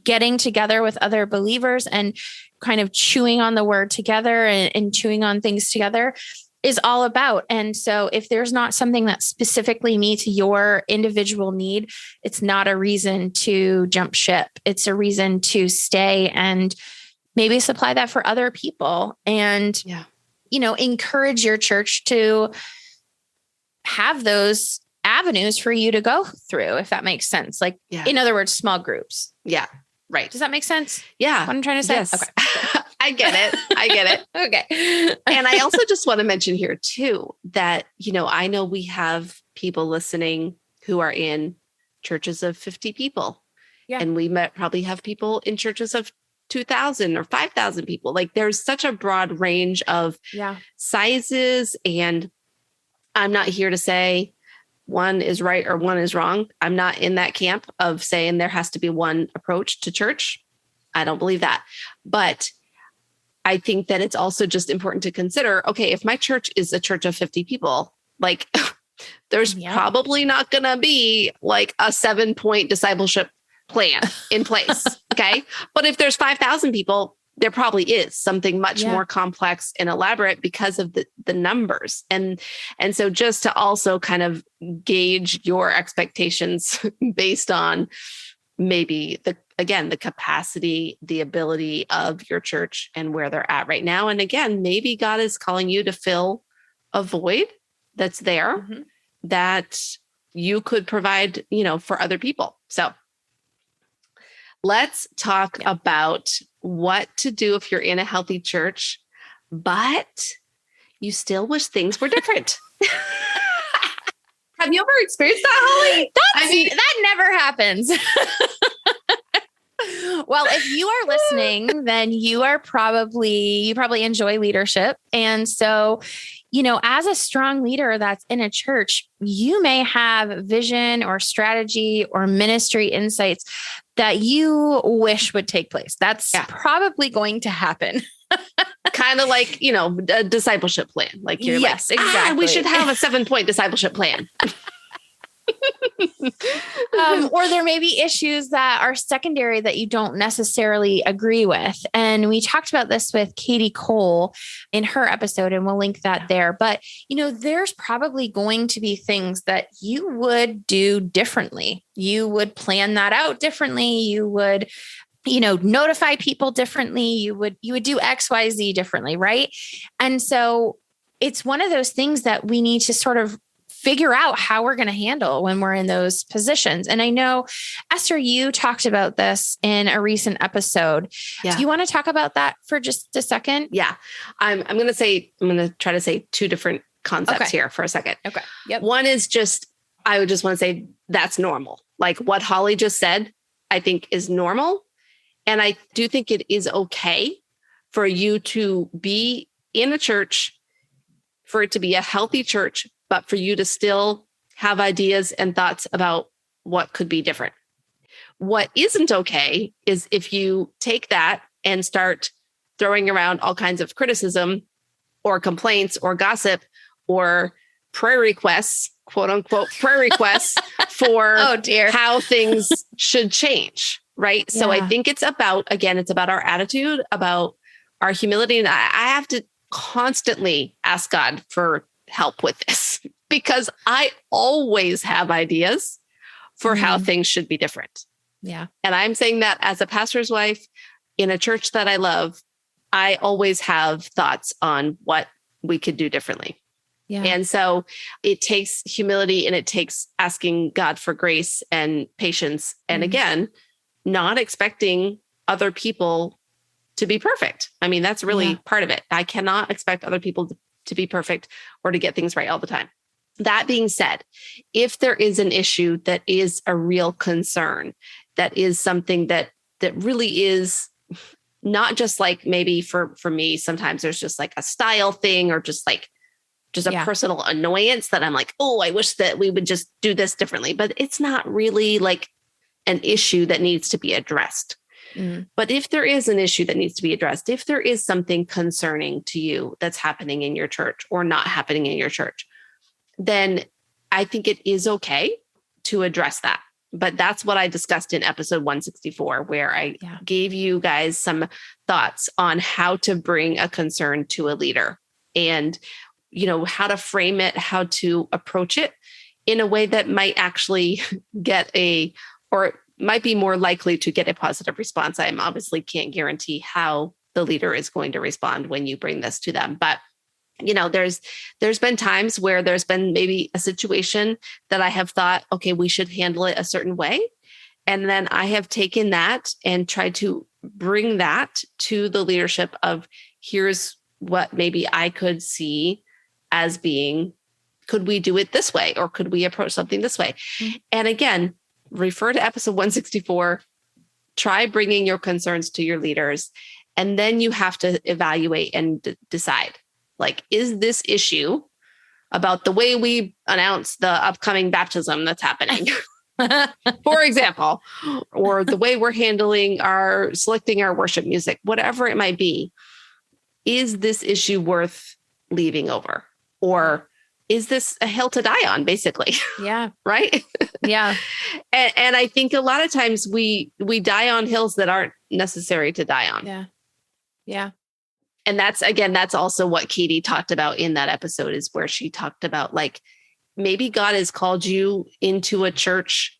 getting together with other believers and kind of chewing on the word together and chewing on things together is all about. And so if there's not something that specifically meets your individual need, it's not a reason to jump ship. It's a reason to stay and maybe supply that for other people and, encourage your church to have those avenues for you to go through, if that makes sense. Like, in other words, small groups. Yeah. Right. Does that make sense? Yeah. What I'm trying to say? Yes. Okay. I get it. Okay. And I also just want to mention here too, that, I know we have people listening who are in churches of 50 people. Yeah. And we probably have people in churches of 2,000 or 5,000 people. Like there's such a broad range of sizes. And I'm not here to say one is right or one is wrong. I'm not in that camp of saying there has to be one approach to church. I don't believe that. But I think that it's also just important to consider, okay, if my church is a church of 50 people, like there's probably not going to be like a 7-point discipleship plan in place. Okay. But if there's 5,000 people, there probably is something much more complex and elaborate because of the numbers. And so just to also kind of gauge your expectations based on maybe the capacity, the ability of your church and where they're at right now. And again, maybe God is calling you to fill a void that's there that you could provide, for other people. So let's talk about what to do if you're in a healthy church, but you still wish things were different. Have you ever experienced that, Holly? That never happens. Well, if you are listening, then you probably enjoy leadership. And so, as a strong leader that's in a church, you may have vision or strategy or ministry insights that you wish would take place. That's probably going to happen. Kind of like, a discipleship plan. Like you're exactly. We should have a 7-point discipleship plan. Or there may be issues that are secondary that you don't necessarily agree with. And we talked about this with Katie Cole in her episode, and we'll link that there. But, there's probably going to be things that you would do differently. You would plan that out differently. You would, notify people differently. You would do X, Y, Z differently. Right. And so it's one of those things that we need to sort of figure out how we're going to handle when we're in those positions. And I know, Esther, you talked about this in a recent episode. Yeah. Do you want to talk about that for just a second? Yeah. I'm going to try to say 2 different concepts here for a second. Okay. Yep. One is I would just want to say that's normal. Like what Holly just said, I think is normal. And I do think it is okay for you to be in a church, for it to be a healthy church, but for you to still have ideas and thoughts about what could be different. What isn't okay is if you take that and start throwing around all kinds of criticism or complaints or gossip or prayer requests, quote unquote, prayer requests for how things should change. Right. Yeah. So I think it's about our attitude, about our humility. And I have to constantly ask God for help with this because I always have ideas for how things should be different. Yeah. And I'm saying that as a pastor's wife in a church that I love, I always have thoughts on what we could do differently. Yeah. And so it takes humility and it takes asking God for grace and patience. And again, not expecting other people to be perfect. I mean, that's really part of it. I cannot expect other people to be perfect or to get things right all the time. That being said, if there is an issue that is a real concern, that is something that really is not just like maybe for me, sometimes there's just like a style thing or just a personal annoyance that I'm like, oh, I wish that we would just do this differently. But it's not really like an issue that needs to be addressed. But if there is an issue that needs to be addressed, if there is something concerning to you that's happening in your church or not happening in your church, then I think it is okay to address that. But that's what I discussed in episode 164, where I gave you guys some thoughts on how to bring a concern to a leader and, how to frame it, how to approach it in a way that might actually or might be more likely to get a positive response. I obviously can't guarantee how the leader is going to respond when you bring this to them. But there's been times where there's been maybe a situation that I have thought, okay, we should handle it a certain way. And then I have taken that and tried to bring that to the leadership of here's what maybe I could see as being, could we do it this way? Or could we approach something this way? Mm-hmm. And again, refer to episode 164, try bringing your concerns to your leaders. And then you have to evaluate and decide. Like, is this issue about the way we announce the upcoming baptism that's happening, for example, or the way we're selecting our worship music, whatever it might be, is this issue worth leaving over? Or is this a hill to die on, basically? Yeah. Right? Yeah. And I think a lot of times we die on hills that aren't necessary to die on. Yeah. Yeah. And that's also what Katie talked about in that episode, is where she talked about, like, maybe God has called you into a church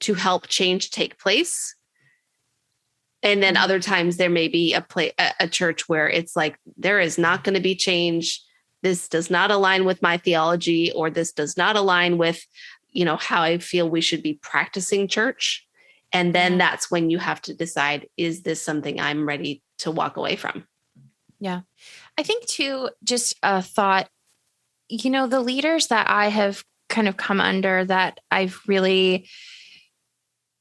to help change take place. And then other times there may be a church where it's like, there is not going to be change. This does not align with my theology, or this does not align with, how I feel we should be practicing church. And then that's when you have to decide, is this something I'm ready to walk away from? Yeah. I think too, just a thought, the leaders that I have kind of come under that I've really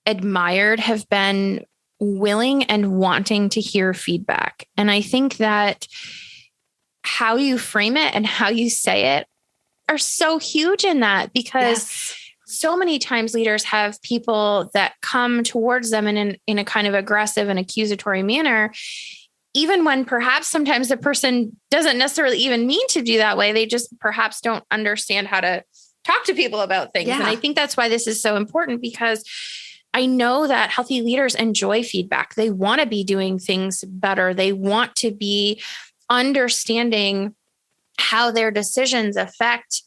admired have been willing and wanting to hear feedback. And I think that how you frame it and how you say it are so huge in that, because so many times leaders have people that come towards them in a kind of aggressive and accusatory manner, even when perhaps sometimes the person doesn't necessarily even mean to do that way. They just perhaps don't understand how to talk to people about things. Yeah. And I think that's why this is so important, because I know that healthy leaders enjoy feedback. They want to be doing things better. They want to be understanding how their decisions affect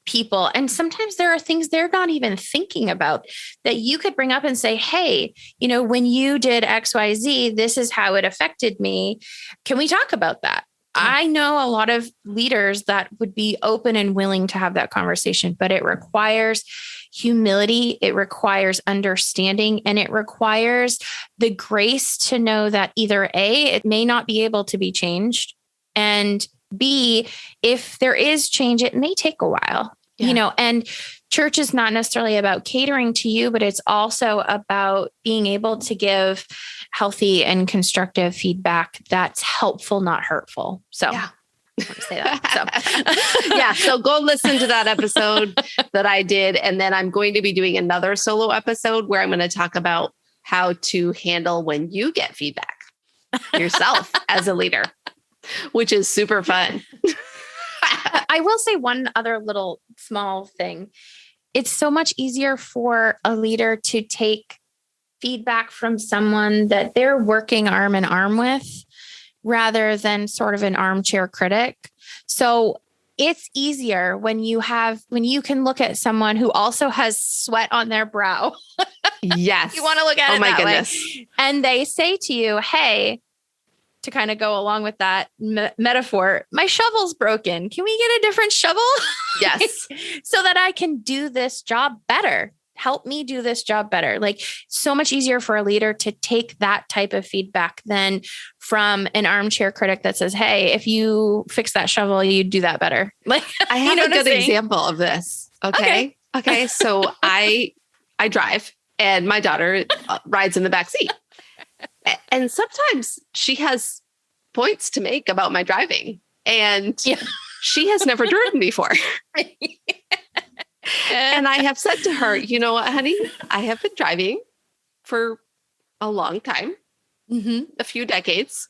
people. And sometimes there are things they're not even thinking about that you could bring up and say, hey, when you did XYZ, this is how it affected me. Can we talk about that? I know a lot of leaders that would be open and willing to have that conversation, but it requires humility. It requires understanding, and it requires the grace to know that either A, it may not be able to be changed, and B, if there is change, it may take a while, and church is not necessarily about catering to you, but it's also about being able to give healthy and constructive feedback that's helpful, not hurtful. So I want to say that. So go listen to that episode that I did. And then I'm going to be doing another solo episode where I'm going to talk about how to handle when you get feedback yourself as a leader, which is super fun. I will say one other little small thing. It's so much easier for a leader to take feedback from someone that they're working arm in arm with, rather than sort of an armchair critic. So it's easier when you can look at someone who also has sweat on their brow. Yes. You want to look at it my that goodness. way. And they say to you, hey, to kind of go along with that metaphor, my shovel's broken. Can we get a different shovel? Yes. So that I can do this job better. Help me do this job better. Like, so much easier for a leader to take that type of feedback than from an armchair critic that says, hey, if you fix that shovel, you'd do that better. Like, I have a good example of this. Okay. So I drive, and my daughter rides in the back seat. And sometimes she has points to make about my driving, and she has never driven before. And I have said to her, you know what, honey, I have been driving for a long time. a few decades.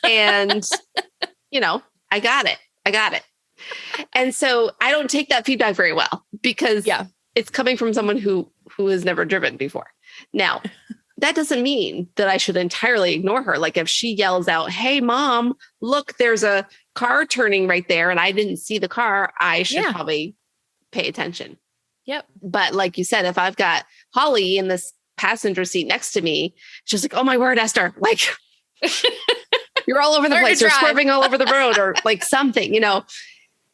And, I got it. And so I don't take that feedback very well because it's coming from someone who has never driven before. Now, that doesn't mean that I should entirely ignore her. Like if she yells out, "Hey, mom, look, there's a car turning right there," and I didn't see the car, I should probably pay attention. Yep. But like you said, if I've got Holly in this passenger seat next to me, she's like, "Oh my word, Esther, like you're all over the place. You're swerving all over the road," or like something,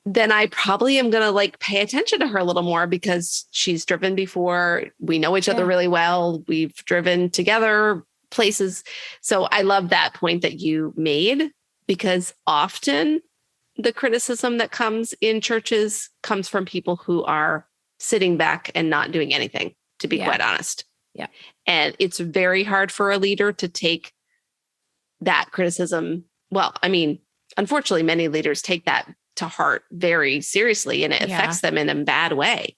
then I probably am going to like pay attention to her a little more because she's driven before. We know each other really well. We've driven together places. So I love that point that you made, because often the criticism that comes in churches comes from people who are sitting back and not doing anything, to be quite honest. Yeah. And it's very hard for a leader to take that criticism. Well, I mean, unfortunately, many leaders take that to heart very seriously, and it affects them in a bad way.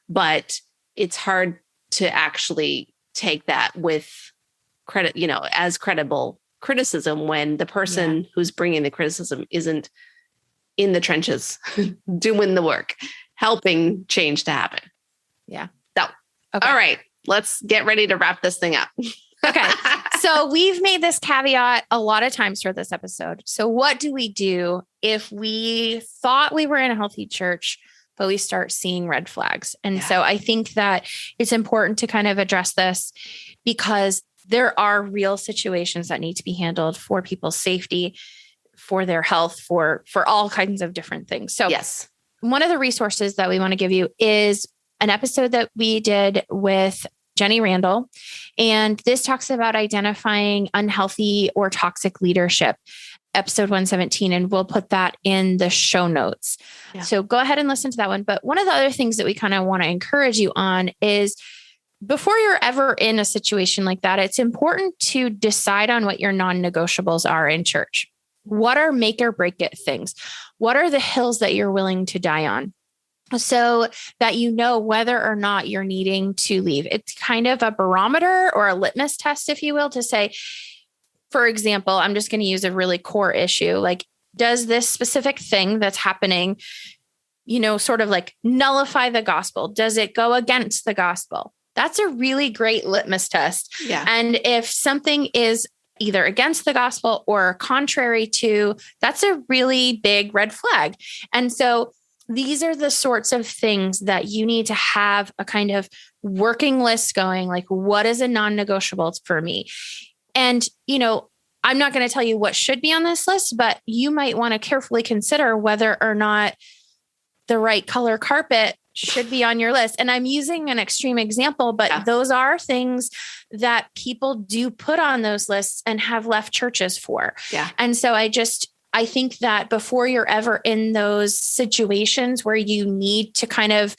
But it's hard to actually take that with credit, as credible criticism when the person who's bringing the criticism isn't in the trenches doing the work, helping change to happen. Yeah. So, all right, let's get ready to wrap this thing up. Okay. So we've made this caveat a lot of times for this episode. So what do we do if we thought we were in a healthy church, but we start seeing red flags? And so I think that it's important to kind of address this because there are real situations that need to be handled for people's safety, for their health, for all kinds of different things. So one of the resources that we want to give you is an episode that we did with Jenny Randall. And this talks about identifying unhealthy or toxic leadership, episode 117. And we'll put that in the show notes. Yeah. So go ahead and listen to that one. But one of the other things that we kind of want to encourage you on is before you're ever in a situation like that, it's important to decide on what your non-negotiables are in church. What are make or break it things? What are the hills that you're willing to die on? So that you know whether or not you're needing to leave. It's kind of a barometer or a litmus test, if you will, to say, for example, I'm just going to use a really core issue. Like, does this specific thing that's happening, sort of like nullify the gospel? Does it go against the gospel? That's a really great litmus test. Yeah. And if something is either against the gospel or contrary to, that's a really big red flag. And so these are the sorts of things that you need to have a kind of working list going, like, what is a non-negotiable for me? And, I'm not going to tell you what should be on this list, but you might want to carefully consider whether or not the right color carpet should be on your list. And I'm using an extreme example, but those are things that people do put on those lists and have left churches for. Yeah. And so I think that before you're ever in those situations where you need to kind of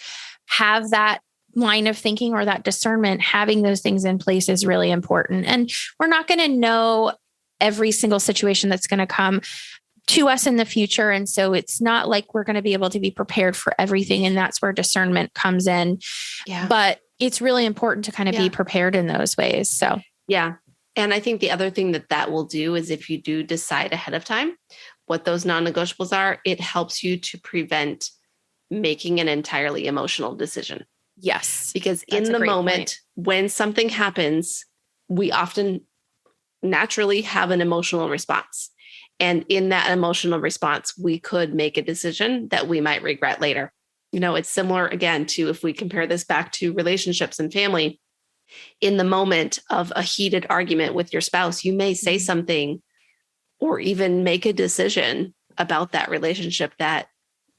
have that line of thinking or that discernment, having those things in place is really important. And we're not going to know every single situation that's going to come to us in the future. And so it's not like we're going to be able to be prepared for everything. And that's where discernment comes in. Yeah. But it's really important to kind of be prepared in those ways. So, yeah. And I think the other thing that will do is if you do decide ahead of time what those non-negotiables are, it helps you to prevent making an entirely emotional decision. Yes. Because in the moment, when something happens, we often naturally have an emotional response. And in that emotional response, we could make a decision that we might regret later. It's similar again to if we compare this back to relationships and family. In the moment of a heated argument with your spouse, you may say something or even make a decision about that relationship that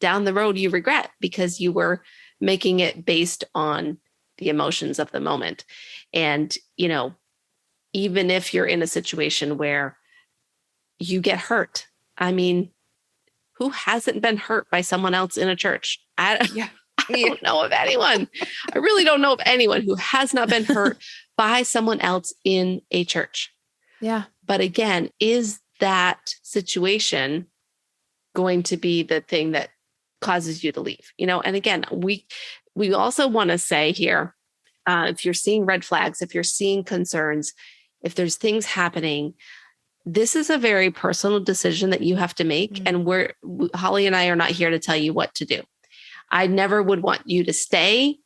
down the road you regret because you were making it based on the emotions of the moment. And, even if you're in a situation where you get hurt, I mean, who hasn't been hurt by someone else in a church? I don't know of anyone. I really don't know of anyone who has not been hurt by someone else in a church. Yeah. But again, is that situation going to be the thing that causes you to leave? And again, we also want to say here, if you're seeing red flags, if you're seeing concerns, if there's things happening, this is a very personal decision that you have to make. And Holly and I are not here to tell you what to do. I never would want you to stay.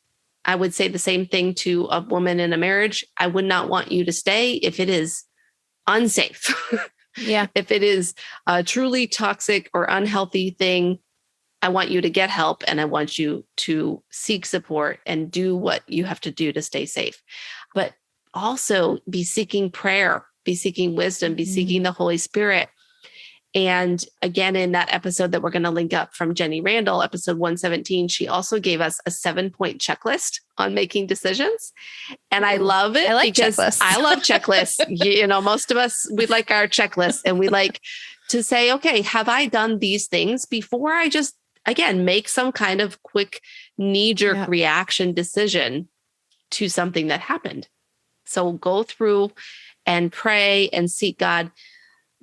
I would say the same thing to a woman in a marriage. I would not want you to stay if it is unsafe. Yeah. If it is a truly toxic or unhealthy thing, I want you to get help, and I want you to seek support and do what you have to do to stay safe. But also be seeking prayer, be seeking wisdom, be seeking the Holy Spirit. And again, in that episode that we're going to link up from Jenny Randall, episode 117, she also gave us a 7-point checklist on making decisions. And I love it. I like because checklists. I love checklists. Most of us, we like our checklists, and we like to say, okay, have I done these things before I just, again, make some kind of quick knee-jerk reaction decision to something that happened? So go through and pray and seek God,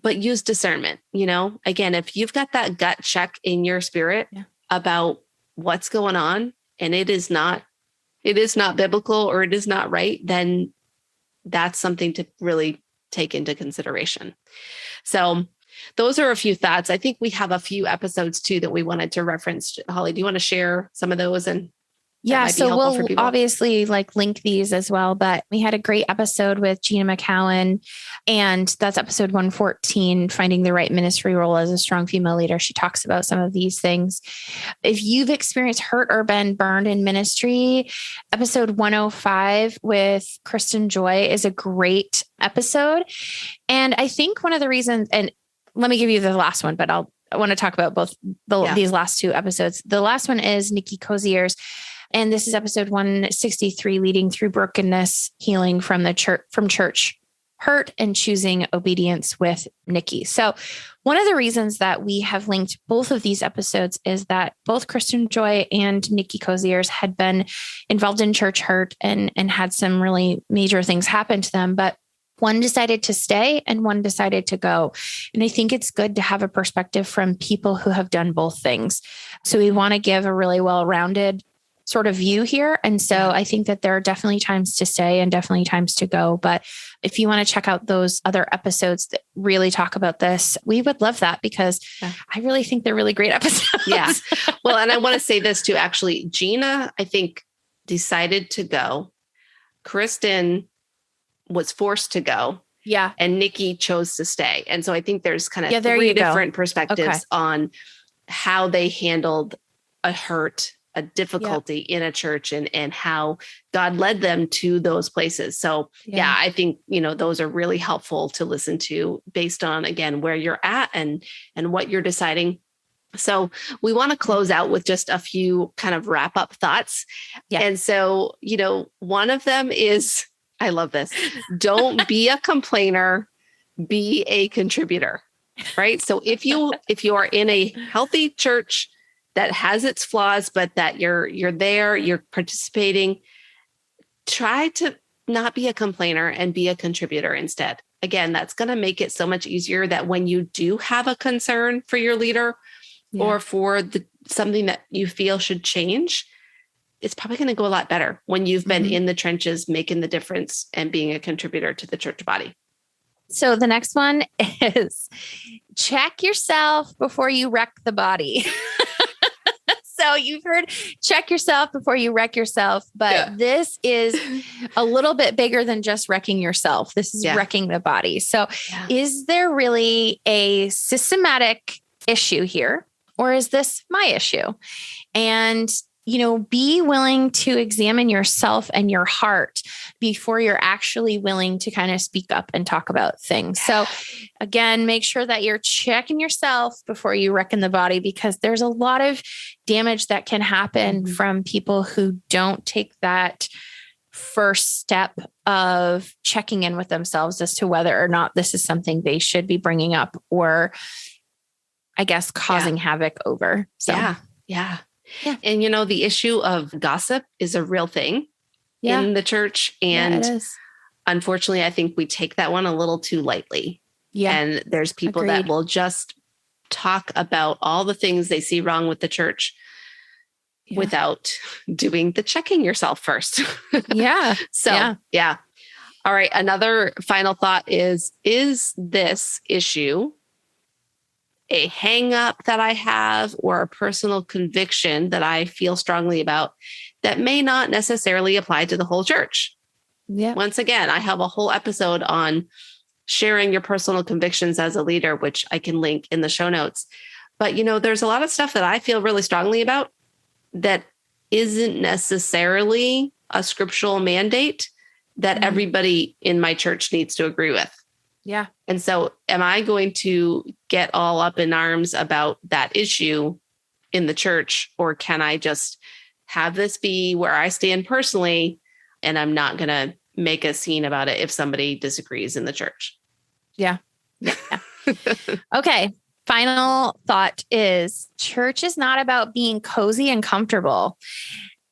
but use discernment. Again, if you've got that gut check in your spirit about what's going on, and it is not biblical, or it is not right, then that's something to really take into consideration. So those are a few thoughts. I think we have a few episodes too that we wanted to reference. Holly, do you want to share some of those? And so we'll obviously link these as well, but we had a great episode with Gina McCowan, and that's episode 114, finding the right ministry role as a strong female leader. She talks about some of these things. If you've experienced hurt or been burned in ministry, episode 105 with Kristen Joy is a great episode. And I think one of the reasons, and let me give you the last one, but I want to talk about both these last two episodes. The last one is Nikki Kozier's, and this is episode 163, leading through brokenness, healing from church hurt and choosing obedience with Nikki. So one of the reasons that we have linked both of these episodes is that both Kristen Joy and Nikki Kozier's had been involved in church hurt and had some really major things happen to them, but one decided to stay and one decided to go. And I think it's good to have a perspective from people who have done both things. So we want to give a really well-rounded sort of view here. And so I think that there are definitely times to stay and definitely times to go. But if you want to check out those other episodes that really talk about this, we would love that, because I really think they're really great episodes. Yeah. Well, and I want to say this too, actually, Gina, I think, decided to go. Kristen was forced to go. Yeah. And Nikki chose to stay. And so I think there's kind of three different perspectives on how they handled a hurt, a difficulty in a church, and how God led them to those places. So I think, those are really helpful to listen to based on, again, where you're at and what you're deciding. So we want to close out with just a few kind of wrap up thoughts. Yeah. And so, one of them is, I love this. Don't be a complainer, be a contributor, right? So if you are in a healthy church that has its flaws, but that you're there, you're participating, try to not be a complainer and be a contributor instead. Again, that's going to make it so much easier that when you do have a concern for your leader or for something that you feel should change, it's probably going to go a lot better when you've been in the trenches, making the difference and being a contributor to the church body. So the next one is check yourself before you wreck the body. So you've heard check yourself before you wreck yourself, but this is a little bit bigger than just wrecking yourself. This is wrecking the body. So is there really a systematic issue here, or is this my issue? And be willing to examine yourself and your heart before you're actually willing to kind of speak up and talk about things. So again, make sure that you're checking yourself before you reckon the body, because there's a lot of damage that can happen from people who don't take that first step of checking in with themselves as to whether or not this is something they should be bringing up or, I guess, causing havoc over. So, Yeah. And, the issue of gossip is a real thing in the church. And it is. Unfortunately, I think we take that one a little too lightly. Yeah. And there's people that will just talk about all the things they see wrong with the church without doing the checking yourself first. Yeah. So, All right. Another final thought is this issue a hang up that I have or a personal conviction that I feel strongly about that may not necessarily apply to the whole church? Yeah. Once again, I have a whole episode on sharing your personal convictions as a leader, which I can link in the show notes. But, there's a lot of stuff that I feel really strongly about that isn't necessarily a scriptural mandate that everybody in my church needs to agree with. Yeah. And so am I going to get all up in arms about that issue in the church, or can I just have this be where I stand personally, and I'm not going to make a scene about it if somebody disagrees in the church? Yeah. Okay. Final thought is church is not about being cozy and comfortable.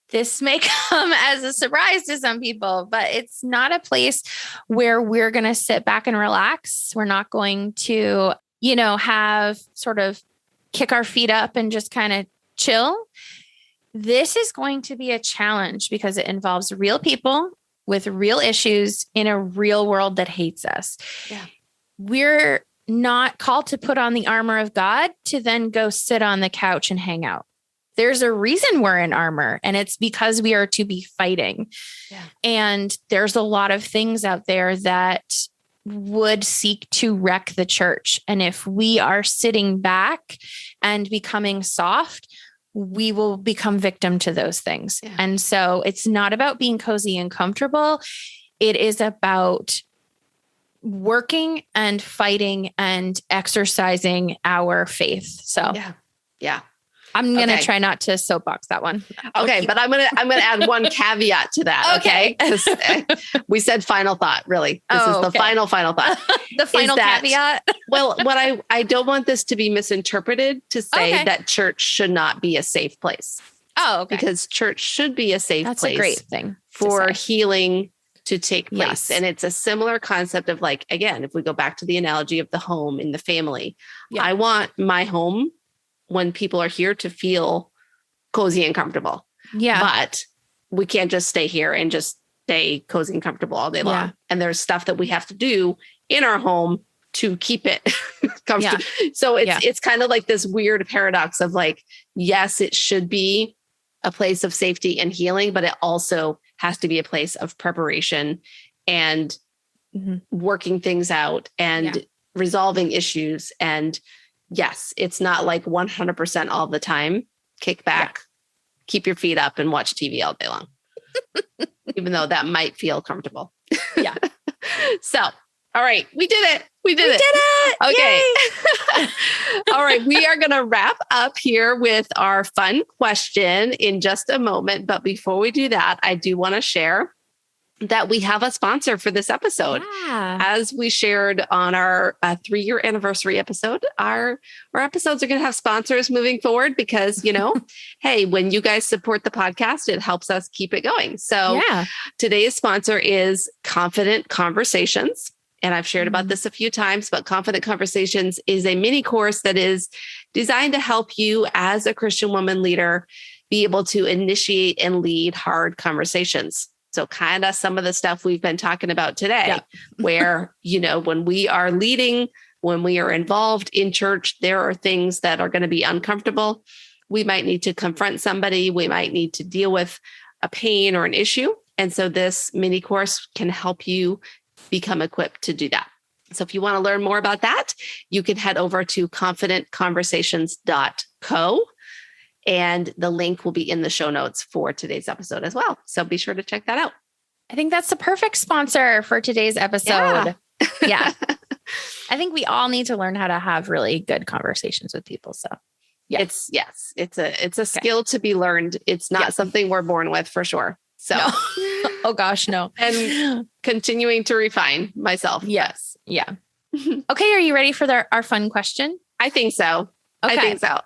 This may come as a surprise to some people, but it's not a place where we're going to sit back and relax. We're not going to, have sort of kick our feet up and just kind of chill. This is going to be a challenge because it involves real people with real issues in a real world that hates us. Yeah. We're not called to put on the armor of God to then go sit on the couch and hang out. There's a reason we're in armor, and it's because we are to be fighting. Yeah. And there's a lot of things out there that would seek to wreck the church. And if we are sitting back and becoming soft, we will become victim to those things. Yeah. And so it's not about being cozy and comfortable. It is about working and fighting and exercising our faith. So yeah. I'm going to try not to soapbox that one. Okay. But I'm going to add one caveat to that. Okay. We said final thought, really. This is the final thought. The final caveat. Well, what I don't want this to be misinterpreted to say that church should not be a safe place. Oh, okay. Because church should be a safe place. That's a great thing for healing to take place. Yes. And it's a similar concept of, like, again, if we go back to the analogy of the home in the family, I want my home, when people are here, to feel cozy and comfortable. Yeah. But we can't just stay here and just stay cozy and comfortable all day long. Yeah. And there's stuff that we have to do in our home to keep it comfortable. Yeah. So it's kind of like this weird paradox of, like, yes, it should be a place of safety and healing, but it also has to be a place of preparation and working things out and resolving issues. And yes, it's not like 100% all the time. Kick back, keep your feet up, and watch TV all day long, even though that might feel comfortable. Yeah. So, all right, we did it. We did it. Okay. All right. We are going to wrap up here with our fun question in just a moment. But before we do that, I do want to share that we have a sponsor for this episode. Yeah. As we shared on our 3-year anniversary episode, our episodes are going to have sponsors moving forward because, hey, when you guys support the podcast, it helps us keep it going. So today's sponsor is Confident Conversations. And I've shared about this a few times, but Confident Conversations is a mini course that is designed to help you as a Christian woman leader be able to initiate and lead hard conversations. So kind of some of the stuff we've been talking about today, where, when we are leading, when we are involved in church, there are things that are going to be uncomfortable. We might need to confront somebody. We might need to deal with a pain or an issue. And so this mini course can help you become equipped to do that. So if you want to learn more about that, you can head over to confidentconversations.co. And the link will be in the show notes for today's episode as well. So be sure to check that out. I think that's the perfect sponsor for today's episode. Yeah. I think we all need to learn how to have really good conversations with people. So it's a skill to be learned. It's not something we're born with, for sure. So, no. Oh gosh, no. And continuing to refine myself. Yes. Yeah. Okay. Are you ready for our fun question? I think so. Okay. I think so.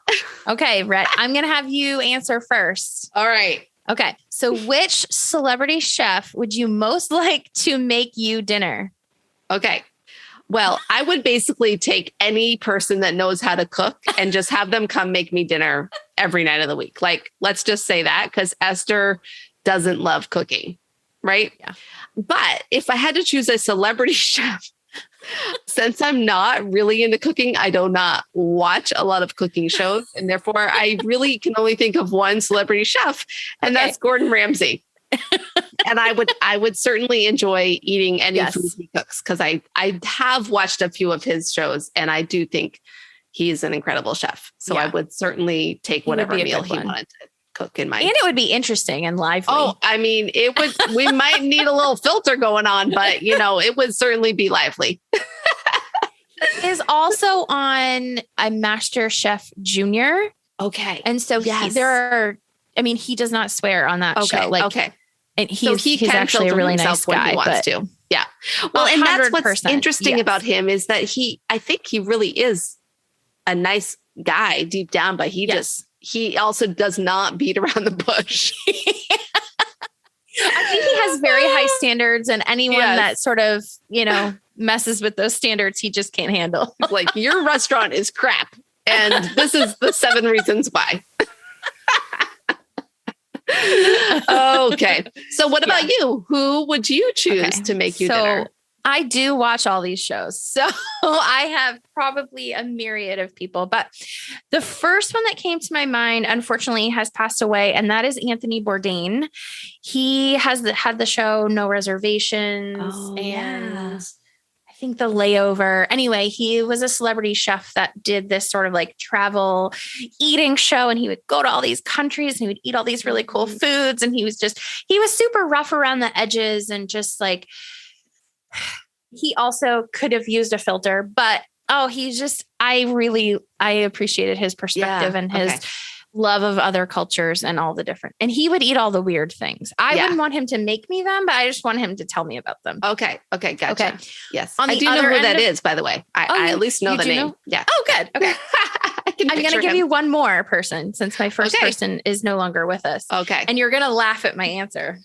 Okay, Rhett, I'm going to have you answer first. All right. Okay. So which celebrity chef would you most like to make you dinner? Okay. Well, I would basically take any person that knows how to cook and just have them come make me dinner every night of the week. Like, let's just say that, because Esther doesn't love cooking. right? Yeah. But if I had to choose a celebrity chef, since I'm not really into cooking, I do not watch a lot of cooking shows. And therefore, I really can only think of one celebrity chef, and that's Gordon Ramsay. And I would certainly enjoy eating any food he cooks, because I have watched a few of his shows, and I do think he's an incredible chef. So I would certainly take whatever meal he wanted to cook in my. And it would be interesting and lively. Oh, I mean, it would. We might need a little filter going on, but it would certainly be lively. He is also on a Master Chef Junior. Okay, and so he does not swear on that show. And he's actually a really nice guy. He wants to. Yeah. Well, and that's what's interesting about him, is that I think he really is a nice guy deep down, but he also does not beat around the bush. I think he has very high standards, and anyone that sort of, messes with those standards, he just can't handle. Like, your restaurant is crap, and this is the 7 reasons why. Okay. So what about you? Who would you choose to make you dinner? I do watch all these shows. So I have probably a myriad of people, but the first one that came to my mind, unfortunately, has passed away. And that is Anthony Bourdain. He has had the show No Reservations and I think The Layover. Anyway, he was a celebrity chef that did this sort of like travel eating show, and he would go to all these countries and he would eat all these really cool foods. And he was super rough around the edges, and just like, he also could have used a filter, but I appreciated his perspective and his love of other cultures and all the different, and he would eat all the weird things. I wouldn't want him to make me them, but I just want him to tell me about them. Okay. Gotcha. Okay. Yes. I do know who that is, by the way. I at least know the name. Know? Yeah. Oh, good. Okay. I'm going to give you one more person, since my first person is no longer with us. Okay. And you're going to laugh at my answer.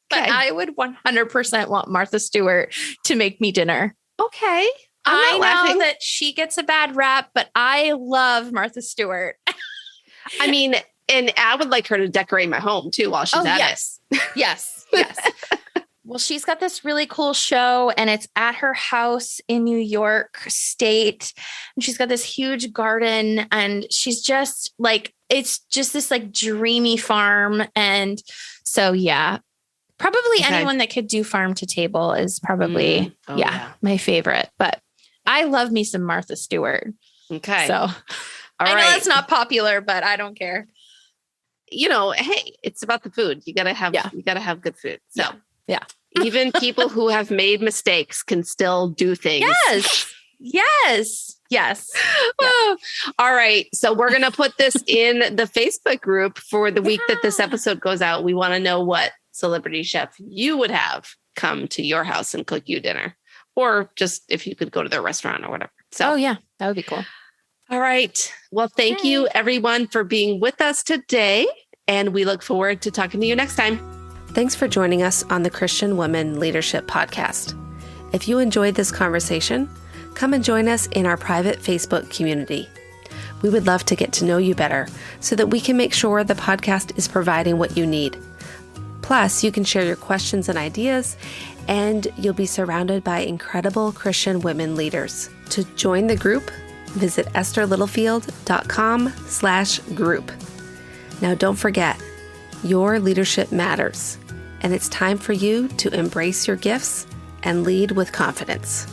But I would 100% want Martha Stewart to make me dinner. Okay. I know that she gets a bad rap, but I love Martha Stewart. I mean, and I would like her to decorate my home too while she's at it. Yes. Well, she's got this really cool show, and it's at her house in New York State. And she's got this huge garden, and she's just like, it's just this like dreamy farm. And so, probably anyone that could do farm to table is probably, my favorite. But I love me some Martha Stewart. Okay. So I know that's not popular, but I don't care. Hey, it's about the food. You gotta have good food. So yeah. Even people who have made mistakes can still do things. Yes. Yeah. All right. So we're going to put this in the Facebook group for the week that this episode goes out. We want to know what celebrity chef you would have come to your house and cook you dinner, or just if you could go to their restaurant or whatever. So, that would be cool. All right. Well, thank you everyone for being with us today. And we look forward to talking to you next time. Thanks for joining us on the Christian Women Leadership Podcast. If you enjoyed this conversation, come and join us in our private Facebook community. We would love to get to know you better so that we can make sure the podcast is providing what you need. Plus, you can share your questions and ideas, and you'll be surrounded by incredible Christian women leaders. To join the group, visit estherlittlefield.com/group. Now, don't forget, your leadership matters, and it's time for you to embrace your gifts and lead with confidence.